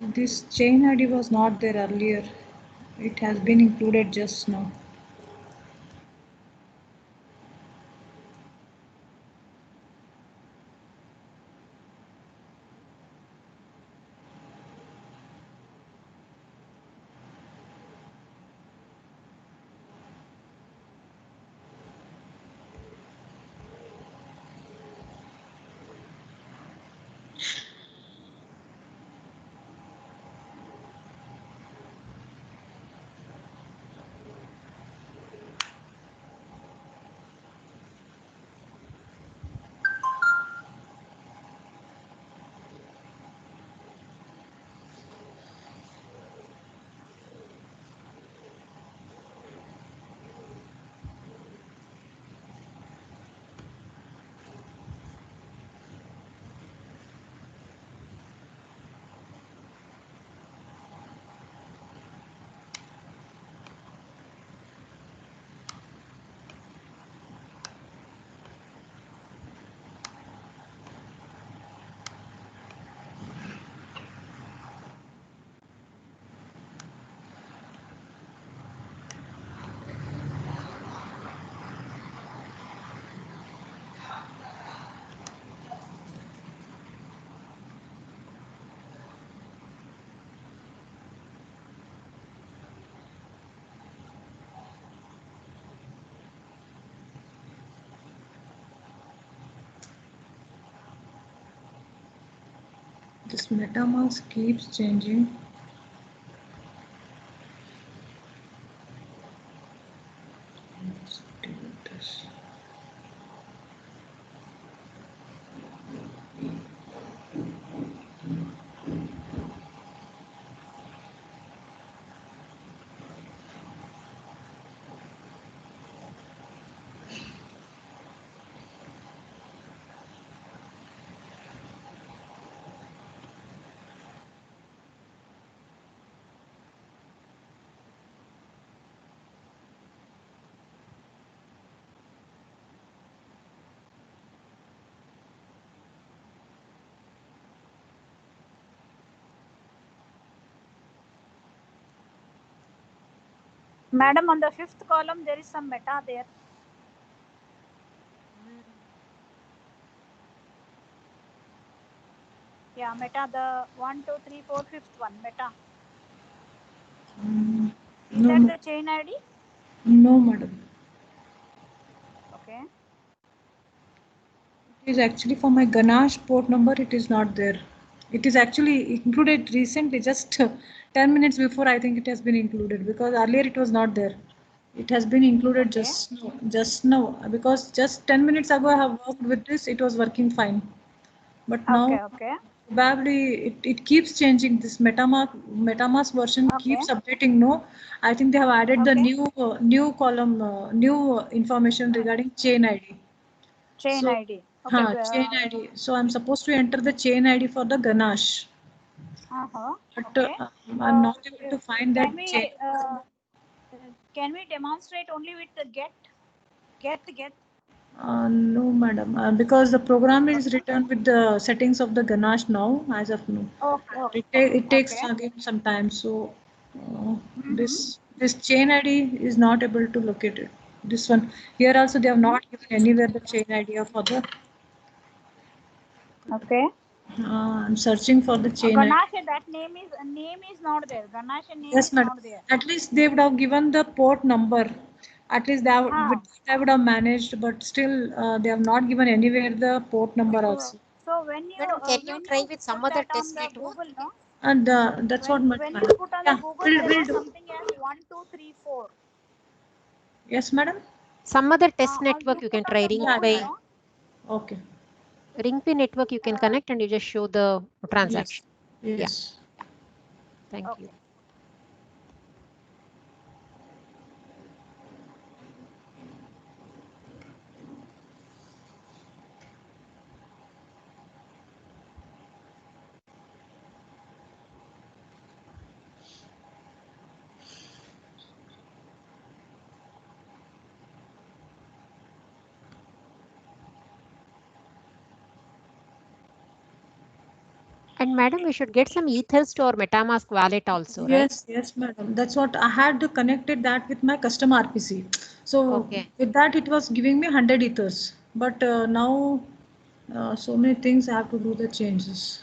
This chain ID was not there earlier. It has been included just now. This MetaMask keeps changing. Madam, on the fifth column, there is some meta there. Yeah, meta, the 1, 2, 3, 4, fifth one, meta. Is No, that no, the chain ID? no, madam. Okay. It is actually for my Ganache port number. It is not there. It is actually included recently, just 10 minutes before. I think it has been included because earlier it was not there. It has been included Okay. just now because just 10 minutes ago I have worked with this. It was working fine, but now Okay. probably it keeps changing. This MetaMask version Okay. keeps updating. No, I think they have added the Okay. new column, new information regarding chain ID. Chain So, ID. Okay. chain ID. So I'm supposed to enter the chain ID for the Ganache, but Okay. I'm not able to find that chain. Can we demonstrate only with the get? No, madam, because the program is written with the settings of the Ganache now, as of now. Okay. It takes Okay. again some time. So this chain ID is not able to locate it. This one here also they have not given anywhere the chain ID for the. Okay. I'm searching for the chain ID. Ganache, that name is not there. Ganache name Yes, is madam. not there. At least they would have given the port number. At least Ah. I would have managed, but still they have not given anywhere the port number also. So when you Madam, can you try with some put other that on test the network? Google, no? And that's what my When you madam. put on Yeah, the Google, we'll there is do. something as 1, 2, 3, 4. Yes, madam. Some other test You network you can put on try. the Google, no? Okay. Ring-P network you can connect and you just show the transaction. Yes. Yeah. Thank you. And madam, we should get some ethers to our MetaMask wallet also, right? Yes, madam. That's what I had connected that with my custom RPC. So with that, it was giving me 100 ethers. But now, so many things I have to do the changes.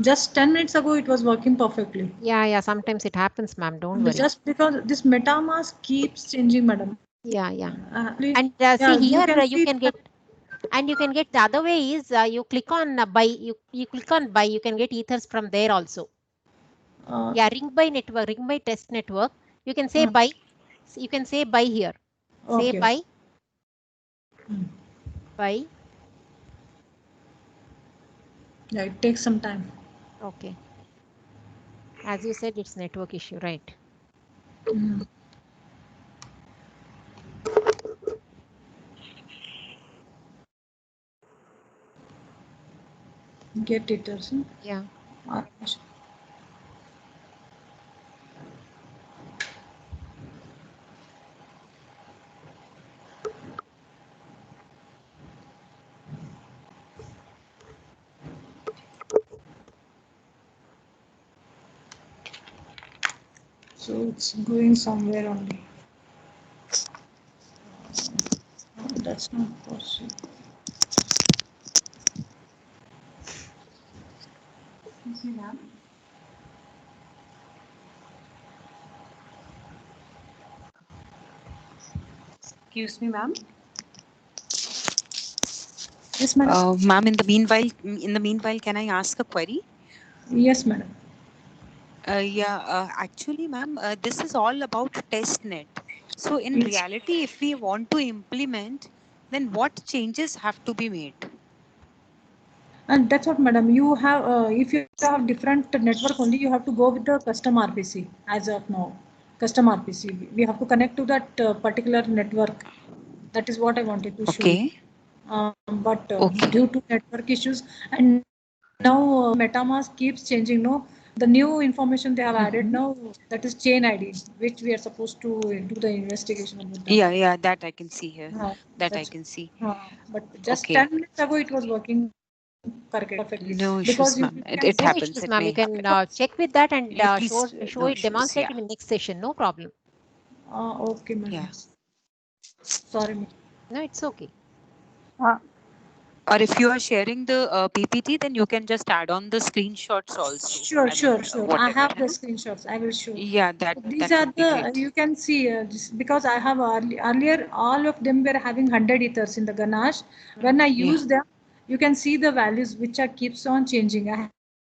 Just 10 minutes ago, it was working perfectly. Yeah. Sometimes it happens, ma'am. Don't worry. Just because this MetaMask keeps changing, madam. Yeah. And See here, you can get. And you can get the other way is you click on buy. You click on buy. You can get ethers from there also. Ring by network, ring by test network. You can say buy. You can say buy here. Say buy. Buy. Yeah, it takes some time. Okay. As you said, it's network issue, right? Get ethers. Yeah. So it's going somewhere only. That's not possible. Excuse me, ma'am. Yes, madam. Ma'am, in the meanwhile, can I ask a query? Yes, madam. Actually, ma'am, this is all about testnet. So in Yes. reality, if we want to implement, then what changes have to be made? And that's what, madam. You have, if you have different network only, you have to go with the custom RPC as of now. Custom RPC. We have to connect to that particular network. That is what I wanted to show you. Okay. But Okay. due to network issues, and now MetaMask keeps changing. No, the new information they have added now, that is chain ID, which we are supposed to do the investigation about that. Yeah, that I can see here. That I That's, can see. but just Okay. 10 minutes ago it was working perfectly. No Because issues, you ma'am. can It see No happens. issues, It ma'am. may You can happen. check with that and Yeah, please, show no it, issues. demonstrate Yeah. in next session. No problem. okay, madam. Yeah. Sorry, madam. No, it's okay. Or if you are sharing the PPT, then you can just add on the screenshots also. Sure. Whatever. I have the screenshots. I will show. Yeah, These that are would be the, great. you can see, because I have earlier, all of them were having 100 ethers in the Ganache. When I use them, you can see the values which are keeps on changing. I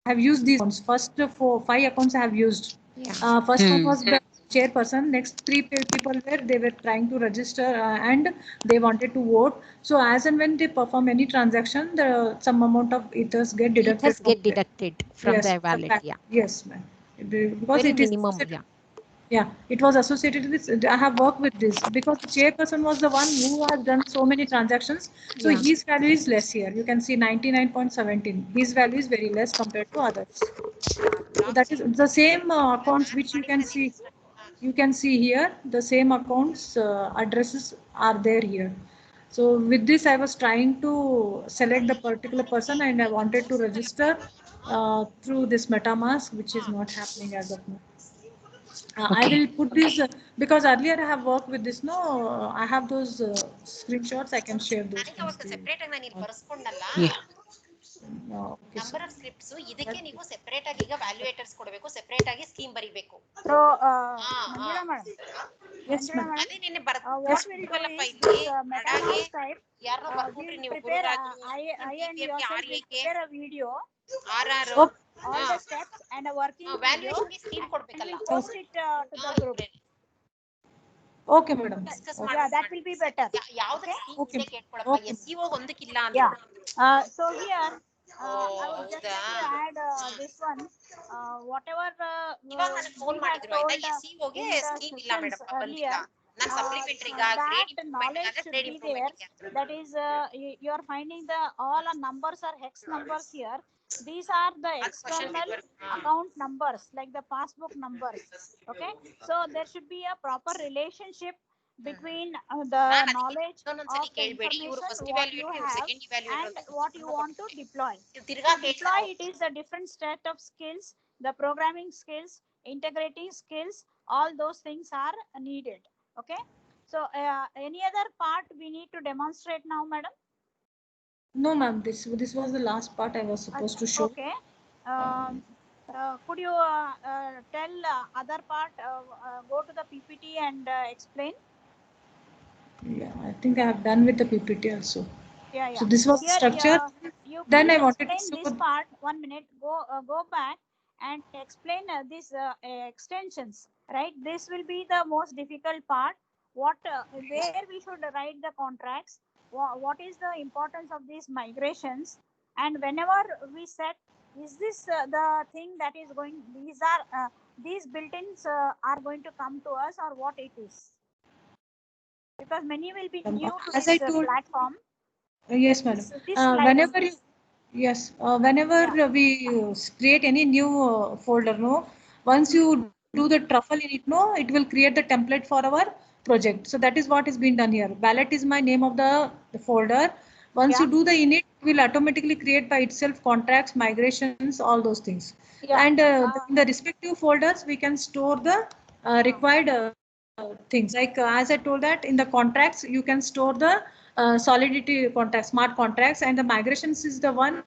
have used these accounts. First 5 accounts I have used. Yeah. First one was the chairperson. Next 3 people they were trying to register and they wanted to vote. So as and when they perform any transaction, some amount of ethers get deducted. Ethers get deducted from Yes, their wallet. Yeah. yes, ma'am. Because Very it is minimum. Yeah. yeah, it was associated with. I have worked with this because the chairperson was the one who has done so many transactions. So Yeah. his value is less here. You can see 99.17. His value is very less compared to others. So that is the same accounts which you can see. You can see here the same accounts addresses are there here. So with this, I was trying to select the particular person and I wanted to register through this MetaMask, which is not happening as of now. I will put this because earlier I have worked with this. No, I have those screenshots. I can share those things to you. Yeah. Okay, Number of scripts ಇದಕ್ಕೆ ನೀವು separate ಆಗಿ ಈಗ ವ್ಯಾಲ್ಯೂಯೇಟರ್ಸ್ ಕೊಡಬೇಕು, separate ಆಗಿ scheme ಬರಿಬೇಕು. So, Manjula madam. Yes, ma'am. ಅದೇ ನಿನ್ನೆ What we'll do is this MetaMask type. ಯಾರನ್ನ We ಬರ್ಕೊಟ್ರಿ will ನೀವು prepare. Gururaju, I and yourself will prepare a video. ಆರ್ All the steps and a working video. Valuation scheme ಕೊಡ್ಬೇಕಲ್ಲ. We'll post it to the group. Okay, madam. Discuss Yeah, that will be better. ಯಾವ್ದು Okay. Scheme ಇದೆ ಕೇಳ್ಕೊಳಪ್ಪ. SEO ಒಂದಕ್ಕಿಲ್ಲ ಅಂದ್ರೆ. Yeah. So here, I would just like to add this one. Whatever ಇವಾಗ ನನಗೆ phone we have ಮಾಡಿದ್ರು told ಆಯ್ತಾ, SEO ಗೆ in the scheme ಇಲ್ಲ sessions ಮೇಡಮ್ ಬಂದಿಲ್ಲ. earlier, ನಾನು ಸಪ್ಲಿಮೆಂಟರಿ ಈಗ ಗ್ರೇಡ್ that ಇಂಪ್ರೂವ್ಮೆಂಟ್ knowledge ಆದ್ರೆ should grade be there. Improvement. That is, you are finding the all numbers are hex numbers here. These are the external account numbers, like the passbook numbers. Okay, so there should be a proper relationship between the knowledge of the information what you have and what you want to deploy. To deploy it is the different set of skills, the programming skills, integrating skills, all those things are needed. Okay, so any other part we need to demonstrate now, madam? No, ma'am. This was the last part I was supposed to show. Okay. Could you tell other part? Go to the PPT and explain. Yeah, I think I have done with the PPT also. Yeah. So this was Here, structure. You Then I please wanted to explain show this part. 1 minute. Go back and explain these extensions. Right. This will be the most difficult part. Where we should write the contracts. What is the importance of these migrations? And whenever we set, is this the thing that is going? These built-ins are going to come to us, or what it is? Because many will be new to as this I told, platform. Yes, madam. Whenever we create any new folder, no, once you do the truffle in it, no, it will create the template for our project. So that is what is being done here. Wallet is my name of the folder. Once you do the init, it will automatically create by itself contracts, migrations, all those things. And in the respective folders, we can store the required things. Like as I told that in the contracts, you can store the Solidity contracts, smart contracts, and the migrations is the one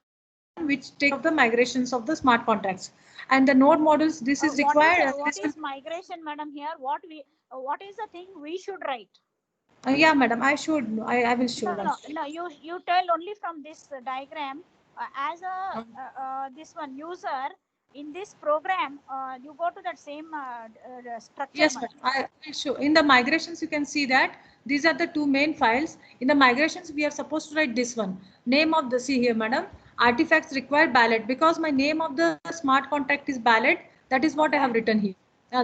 which take the migrations of the smart contracts. And the node modules, this is required. What is migration, madam? Here, what is the thing we should write? Yeah, madam, I should. I will show No, one. no, no. You tell only from this diagram as a this one user in this program. You go to that same structure, Yes, madam. madam. I will show. In the migrations, you can see that these are the two main files. In the migrations, we are supposed to write this one. Name of the, see here, madam, artifacts required ballot. Because my name of the smart contract is ballot, that is what I have written here.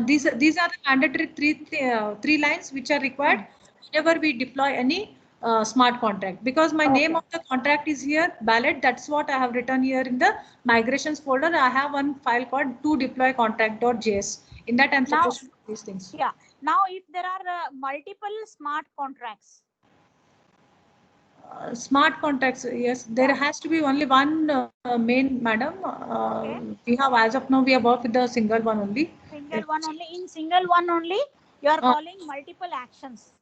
These are the mandatory three lines which are required whenever we deploy any smart contract. Because my name Okay. of the contract is here, ballot, that's what I have written here in the migrations folder. I have one file called to deploy contract.js. In that, I'm Now, supposed to do these things. yeah. Now, if there are multiple smart contracts, Smart contracts, yes, there yeah. has to be only one main, madam. Okay. We have, as of now, we have worked with the single one only. Single one only. In single one only, you are Uh, calling multiple actions.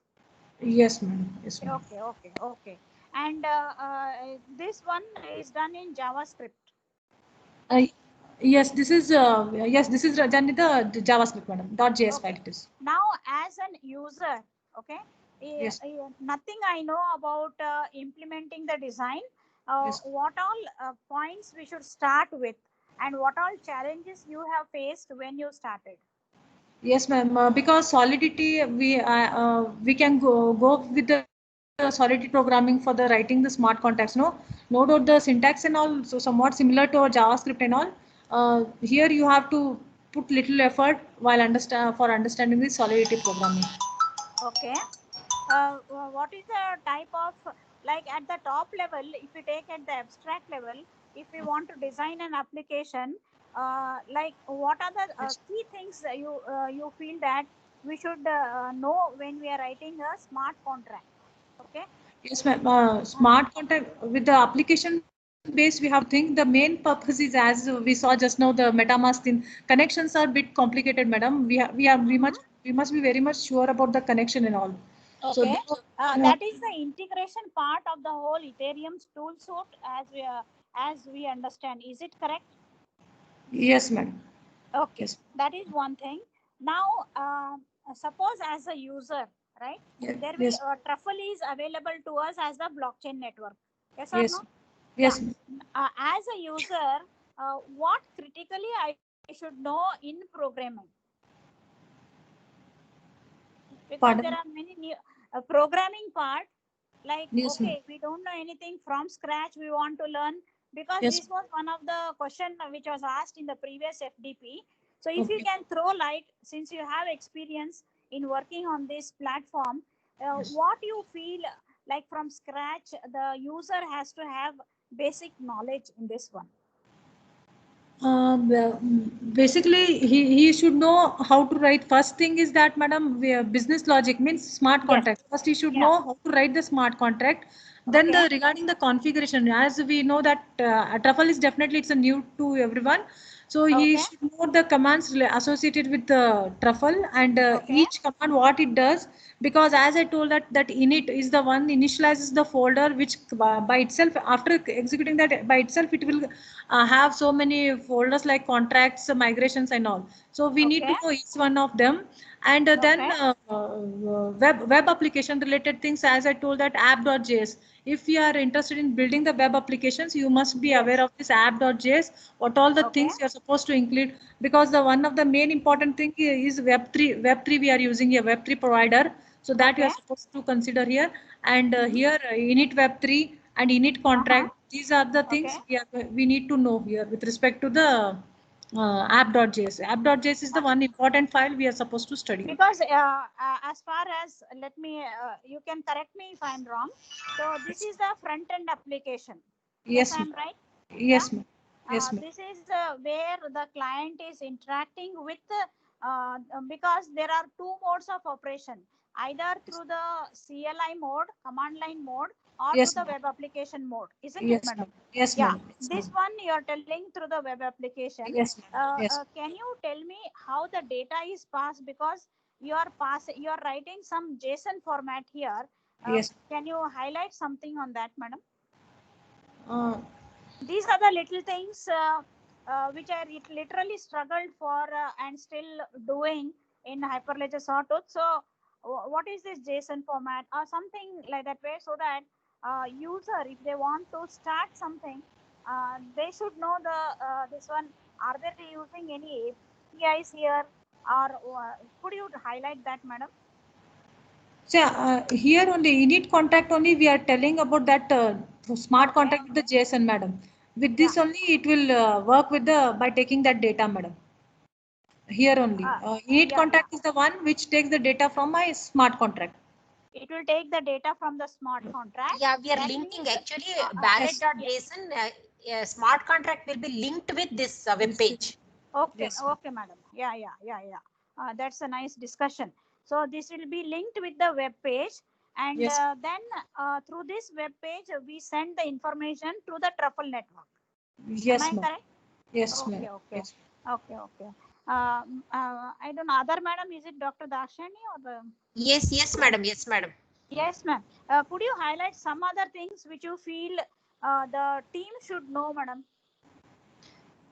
yes, madam. Yes, madam. Okay, okay, okay. And this one is done in JavaScript. Uh, yes, this is done with the JavaScript, madam. .js file Okay. it is. Now, as an user, okay, Yes. nothing I know about implementing the design. Yes. What all points we should start with, and what all challenges you have faced when you started? Yes, ma'am. Because Solidity, we can go with the Solidity programming for the writing the smart contracts. No doubt the syntax and all so somewhat similar to our JavaScript and all. Here you have to put little effort while understanding the Solidity programming. Okay. What is the type of, like at the top level, if you take at the abstract level, if we want to design an application, like what are the Yes. key things that you feel that we should know when we are writing a smart contract? Okay. Yes, ma'am. Smart contract with the application base, we have to think the main purpose is as we saw just now the MetaMask thing. Connections are a bit complicated, madam. Mhm. We must be very much sure about the connection and all. So Okay. uh, That is the integration part of the whole Ethereum's tool suite as we understand. Is it correct? yes, madam. Okay, Yes. that is one thing. Now, suppose as a user, right? There will Yes. Truffle is available to us as the blockchain network. Yes or Yes. no? Yeah. Yes. As a user, what critically I should know in programming? Because there Pardon. are many new programming part. Like, Yes, ma'am. okay, we don't know anything from scratch. We want to learn, because Yes. this was one of the question which was asked in the previous FDP. So if you Okay. can throw light, since you have experience in working on this platform, Yes. what you feel like from scratch the user has to have basic knowledge in this one? Well, basically, he should know how to write. First thing is that, madam, business logic means smart Yes. contract. First, he should Yeah. know how to write the smart contract. Then Okay. regarding the configuration, as we know that Truffle is definitely it's a new to everyone. So he Okay. should know the commands associated with the Truffle and Okay. each command what it does. Because as I told that init is the one initializes the folder which by itself after executing that by itself it will have so many folders like contracts, migrations and all. So we need Okay. to know each one of them. And then Okay. web application related things, as I told that app.js. If you are interested in building the web applications, you must be aware Yes. of this app.js, what all the Okay. things you are supposed to include, because the one of the main important thing is Web3. Web3 we are using a Web3 provider, so that you are Okay. supposed to consider here. And Mm-hmm. here init Web3 and init Uh-huh. contract, these are the Okay. things we need to know here with respect to the app.js. App.js is the one important file we are supposed to study. Because as far as, let me you can correct me if I'm wrong, so this is the front end application. Yes, Yes, ma'am. I'm right. Yeah. Yes, ma'am. Yes, ma'am. This is where the client is interacting with because there are two modes of operation, either through the CLI mode, command line mode, or through Yes, the ma'am. web application mode, isn't it, Yes, madam? ma'am. Yes, Yeah, madam. Yes, this ma'am. one you're telling through the web application. Yes, ma'am. Yes. Can you tell me how the data is passed? Because you are writing some JSON format here. Yes. Can you highlight something on that, madam? Uh, These are the little things which I literally struggled for and still doing in Hyperledger Sawtooth. So what is this JSON format or something like that way, so that user, if they want to start something, they should know the this one. Are they using any APIs here, or could you highlight that, madam? So here on the init contact only we are telling about that smart contact with the JSON, madam. With this only it will work with the by taking that data, madam. Here only init contact is the one which takes the data from my smart contract. It will take the data from the smart contract. Yeah, we are That linking means, actually ballet.json smart contract will be linked with this web page. Okay, okay, madam. Yeah. That's a nice discussion. So this will be linked with the web page, and then through this web page we send the information to the Truffle network. Yes, am I correct? Yes, okay, ma'am. okay. Yes. Okay. I don't know. Other madam, is it Dr. Darshani or the? Yes, madam. Yes, madam. Yes, ma'am. Could you highlight some other things which you feel the team should know, madam?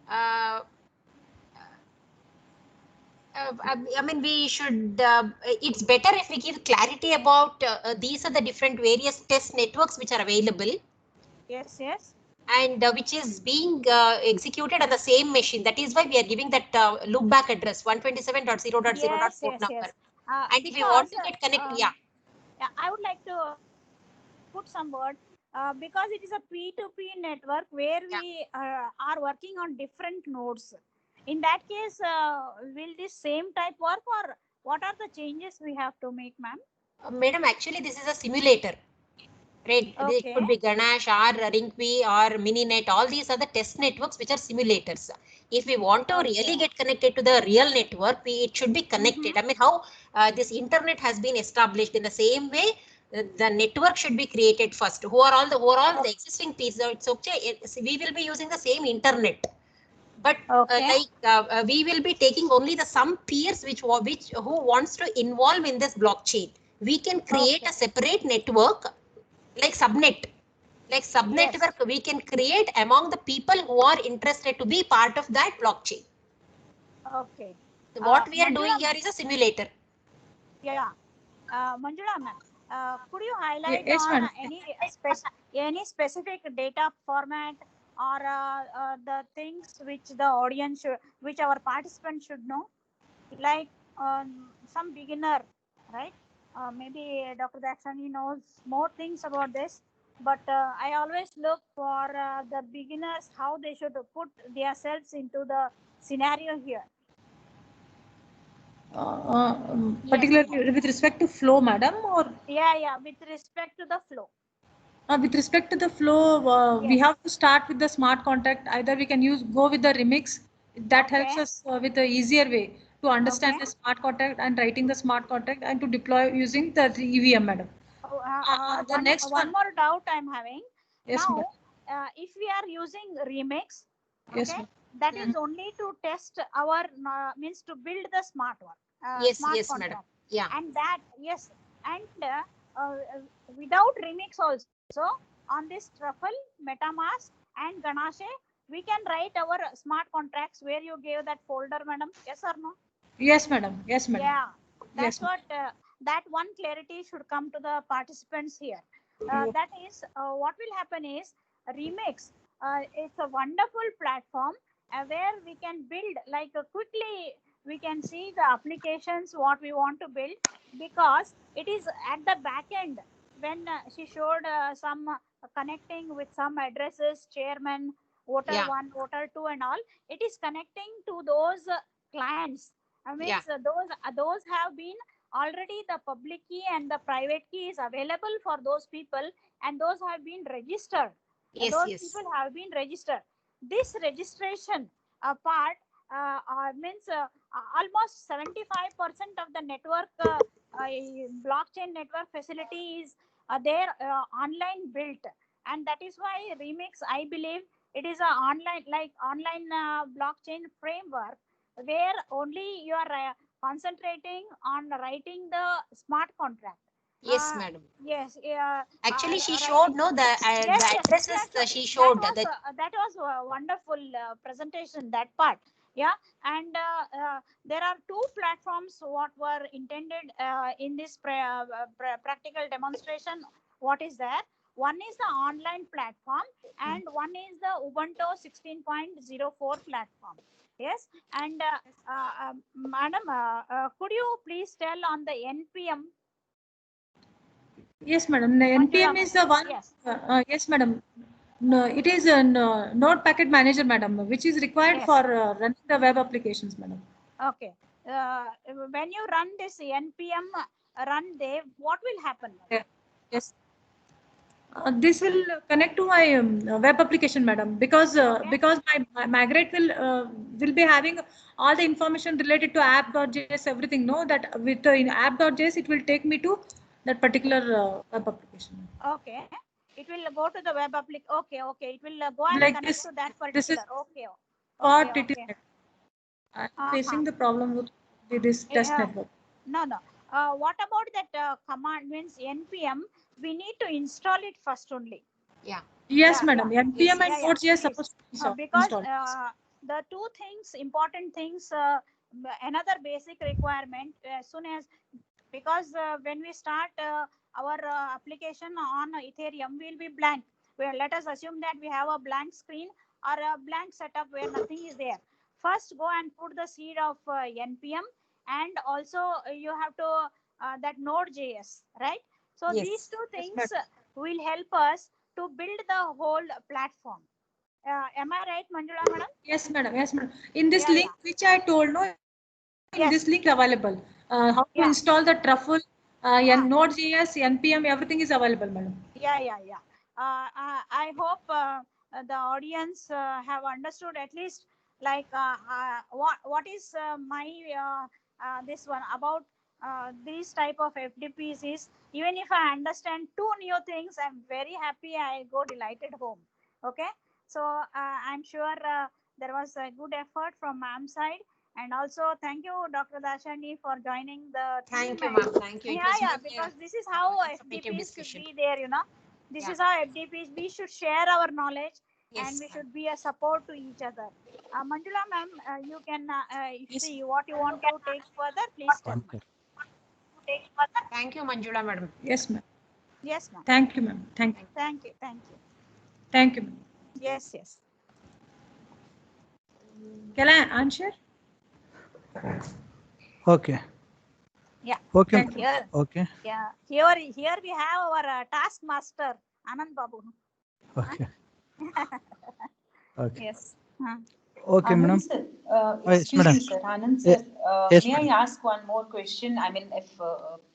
I mean, we should. It's better if we give clarity about these are the different various test networks which are available. Yes. And which is being executed on the same machine. That is why we are giving that loopback address 127.0.0. port number. And if you want to get connected, yeah, I would like to put some word because it is a P2P network where we are working on different nodes. In that case, will this same type work, or what are the changes we have to make, ma'am? Madam, actually, this is a simulator. Right? Okay. It could be Ganache or Ringpi or Mininet. All these are the test networks which are simulators. If we want to really get connected to the real network, it should be connected. I mean, how this internet has been established in the same way, the network should be created first. Who are all the existing pieces? It's okay. We will be using the same internet. But we will be taking only the some peers who wants to involve in this blockchain. We can create a separate network like subnet network we can create among the people who are interested to be part of that blockchain. Okay. So what we are doing here is a simulator. Yeah. Manjula ma'am, could you highlight Yes, on ma'am. any specific data format or the things which the audience which our participants should know, like some beginner, right? Maybe Dr. Dakshani knows more things about this, but I always look for the beginners, how they should put themselves into the scenario here. Particularly with respect to flow, madam, or? Yeah, with respect to the flow. With respect to the flow, we have to start with the smart contract. Either we can go with the remix. That helps us with the easier way to understand the smart contract and writing the smart contract and to deploy using the EVM, madam. One more doubt I'm having. Yes, now, if we are using remix, yes, that is only to test our means to build the smart one. Smart contract. Madam. Yeah. And that without remix also on this Truffle, MetaMask, and Ganache, we can write our smart contracts where you gave that folder, madam. Yes or no? Yes, madam. Yes, madam. Yeah, that's what that one clarity should come to the participants here. That is what will happen is Remix. It's a wonderful platform where we can build like quickly. We can see the applications what we want to build, because it is at the back end. When she showed some connecting with some addresses, chairman, voter 1, voter 2, and all, it is connecting to those clients. I mean, those have been already, the public key and the private key is available for those people, and those have been registered. Those people have been registered. This registration part means almost 75% of the network blockchain network facility is there online built, and that is why Remix, I believe, it is a online blockchain framework where only you are concentrating on writing the smart contract. Yes, madam. Yes. Actually, she showed the addresses. She showed that was a wonderful presentation, that part. Yeah, and there are two platforms what were intended in this practical demonstration. What is there? One is the online platform and one is the Ubuntu 16.04 platform. Yes, and madam, could you please tell on the NPM? Yes, madam. The NPM is the one. Yes. Yes, madam. No, it is a node packet manager, madam, which is required Yes. for running the web applications, madam. Okay. When you run this NPM run there, what will happen? Yeah. Yes. This will connect to my web application, madam, because my Migrate will be having all the information related to app.js, everything. No, that with in app.js it will take me to that particular web application. Okay, it will go to the web application. Okay, it will go and Like connect this, to that this is particular. Okay. what it is. Okay. I'm facing the problem with this test network. No. What about that command means NPM? We need to install it first only. Yeah. Yes, madam. Yes, NPM and Yeah, Node.js please. supposed to be Because installed. the two things, important things, another basic requirement as soon as, because when we start our application on Ethereum will be blank. Where let us assume that we have a blank screen or a blank setup where nothing is there. First, go and put the seed of NPM, and also you have to that Node.js, right? So Yes. these two things will help us to build the whole platform. Am I right, Manjula madam? Yes, madam. Yes, madam. In this Yeah, link which I told, no, in this link available. How to install the Truffle, Node.js, NPM, everything is available, madam. Yeah. I hope the audience have understood at least like what is my this one about these type of FDPs is. Even if I understand two new things, I'm very happy. I go delighted home. Okay, so I'm sure there was a good effort from ma'am's side. And also, thank you, Dr. Dashani, for joining the team. Thank you, ma'am. Thank you. It was really Because this is how informative FDPs discussion. should be there, This is how FDPs, we should share our knowledge, and we should be a support to each other. Manjula ma'am, you can see what you want to take further, please tell me. Thank you, Manjula madam. Yes, ma'am. Yes, ma'am. Thank you, ma'am. Thank you. Thank you. Thank you. Thank you, ma'am. Yes. Can I answer? Okay. Yeah. Okay. Here. Okay. Yeah. Here we have our taskmaster, Anand Babu. Okay. Okay. Yes. Okay, Anand madam. sir, Yes, excuse madam. me, sir. Anand sir, Yes, may madam. I ask one more question? I mean, if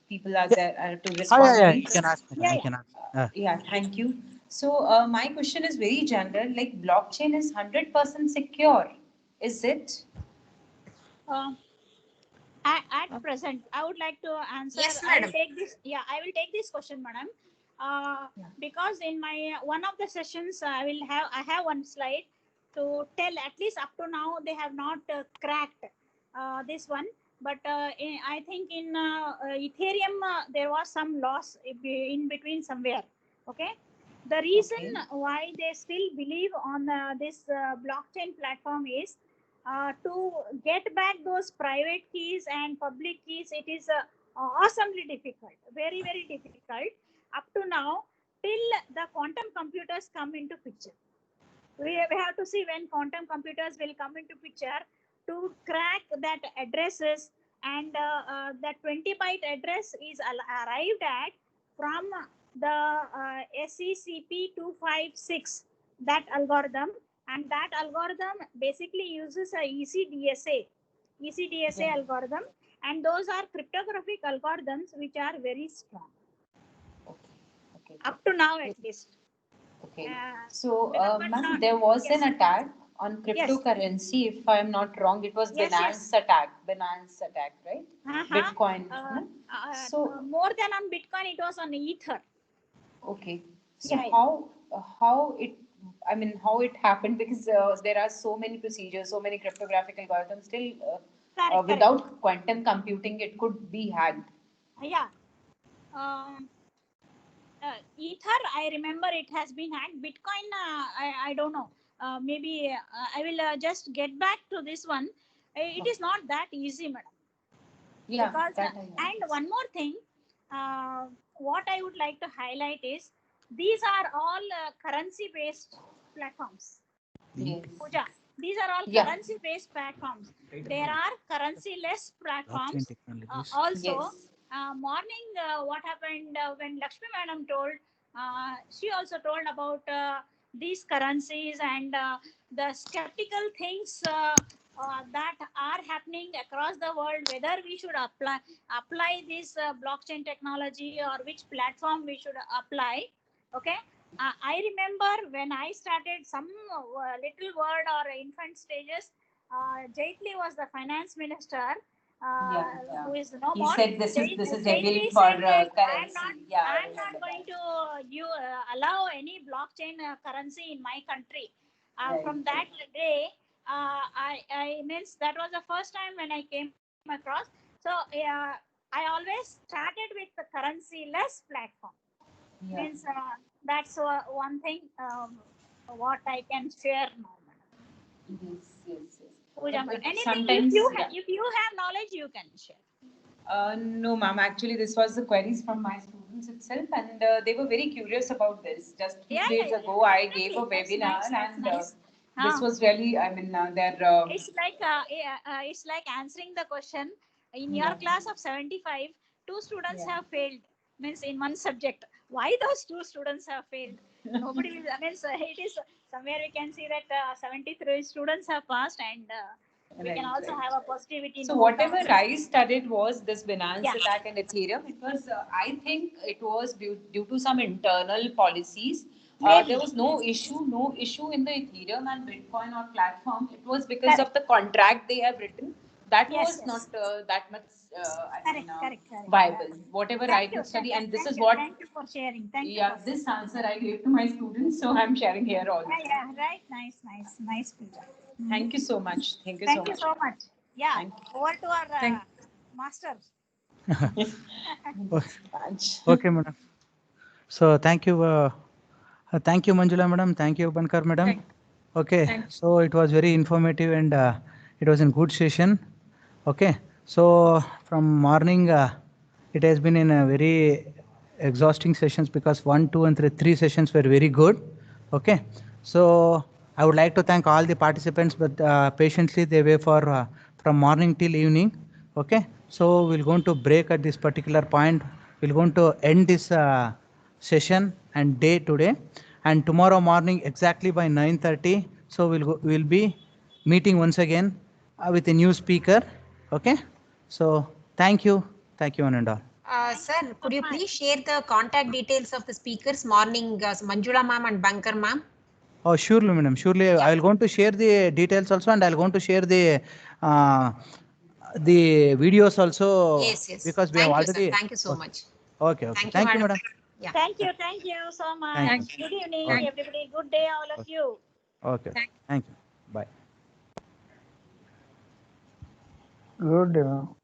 people are there to respond Yeah. to You it. can ask, madam. You can ask. Yeah, thank you. So my question is very general. Like blockchain is 100% secure, is it? At present, I would like to answer. Yes, I will madam. take this. Yeah, I will take this question, madam. Because in my one of the sessions, I have one slide to tell at least up to now they have not cracked this one. But I think in Ethereum there was some loss in between somewhere. Okay. The reason why they still believe on this blockchain platform is to get back those private keys and public keys. It is awesomely difficult, very difficult up to now, till the quantum computers come into picture. We have to see when quantum computers will come into picture to crack that addresses, and that 20-byte address is arrived at from the SECP256, that algorithm. And that algorithm basically uses a ECDSA algorithm, and those are cryptographic algorithms which are very strong. Okay. Up to now, at least. Okay. So, ma'am, there was an attack on cryptocurrency. If I am not wrong, it was Binance attack. Binance attack, right? Bitcoin. So more than on Bitcoin, it was on Ether. Okay. So how it? I mean, how it happened? Because there are so many procedures, so many cryptographic algorithms. Still, without quantum computing, it could be hacked. Yeah. Ether, I remember it has been hacked. Bitcoin, I don't know. maybe I will just get back to this one. It is not that easy, madam. Yeah, Because, that and one more thing, what I would like to highlight is these are all currency based platforms. Yes. Pooja, these are all Yeah. currency based platforms. There are currency less platforms. Blockchain technologies. Also, Yes. morning, what happened when Lakshmi madam told, she also told about these currencies and the skeptical things that are happening across the world, whether we should apply this blockchain technology or which platform we should apply. Okay. I remember when I started some little word or infant stages, Jaitley was the finance minister. Who is no He more. said this is heavily Jaitley for said that currency. Yeah, I I'm not remember going that. to allow any blockchain currency in my country. Right. From that day, I means that was the first time when I came across. So I always started with the currency less platform. Yeah. Means that's one thing what I can share now. Yes. Pooja, But anything sometimes, if you have knowledge, you can share. No, ma'am. Actually, this was the queries from my students itself, and they were very curious about this. Just few days ago, I gave a webinar, and this was really, I mean, It's like answering the question. In your class of 75, 2 students have failed. Means in one subject. Why those 2 students have failed? Nobody will. I mean, it is somewhere we can see that 73 students have passed, and we can also have a positivity. So whatever I studied was this Binance attack and Ethereum. It was, I think, it was due to some internal policies. There was no issue in the Ethereum and Bitcoin or platform. It was because of the contract they have written. That was not that much viable. Whatever I could study, and this is what. Thank you for sharing. Thank you. Yeah, this answer I gave to my students, so I'm sharing here also. Yeah, right. Nice, Pooja. Thank you so much. Thank you Thank you so much. Yeah, Thank over to our master. Okay, madam. So thank you, Manjula madam. Thank you, Bankar madam. Okay, so it was very informative and it was in good session. Okay, so from morning, it has been in a very exhausting sessions because 1, 2, and 3 sessions were very good. Okay, so I would like to thank all the participants, but patiently they were for from morning till evening. Okay, so we're going to break at this particular point. We're going to end this session and day today, and tomorrow morning exactly by 9:30. So we'll be meeting once again with a new speaker. Okay, so thank you one and all. Sir, could you please share the contact details of the speakers morning, Manjula ma'am and Bankar ma'am? Oh, surely, madam. Surely, Yeah. I'll going to share the details also, and I'll going to share the videos also. Yes. Because we Thank have you, already. sir. Thank you so much. Okay. Thank you, madam. Yeah. Thank you so much. Thank Good evening, Okay. everybody. Good day, all of you. Okay. Thank you. Bye. Good day, ma'am.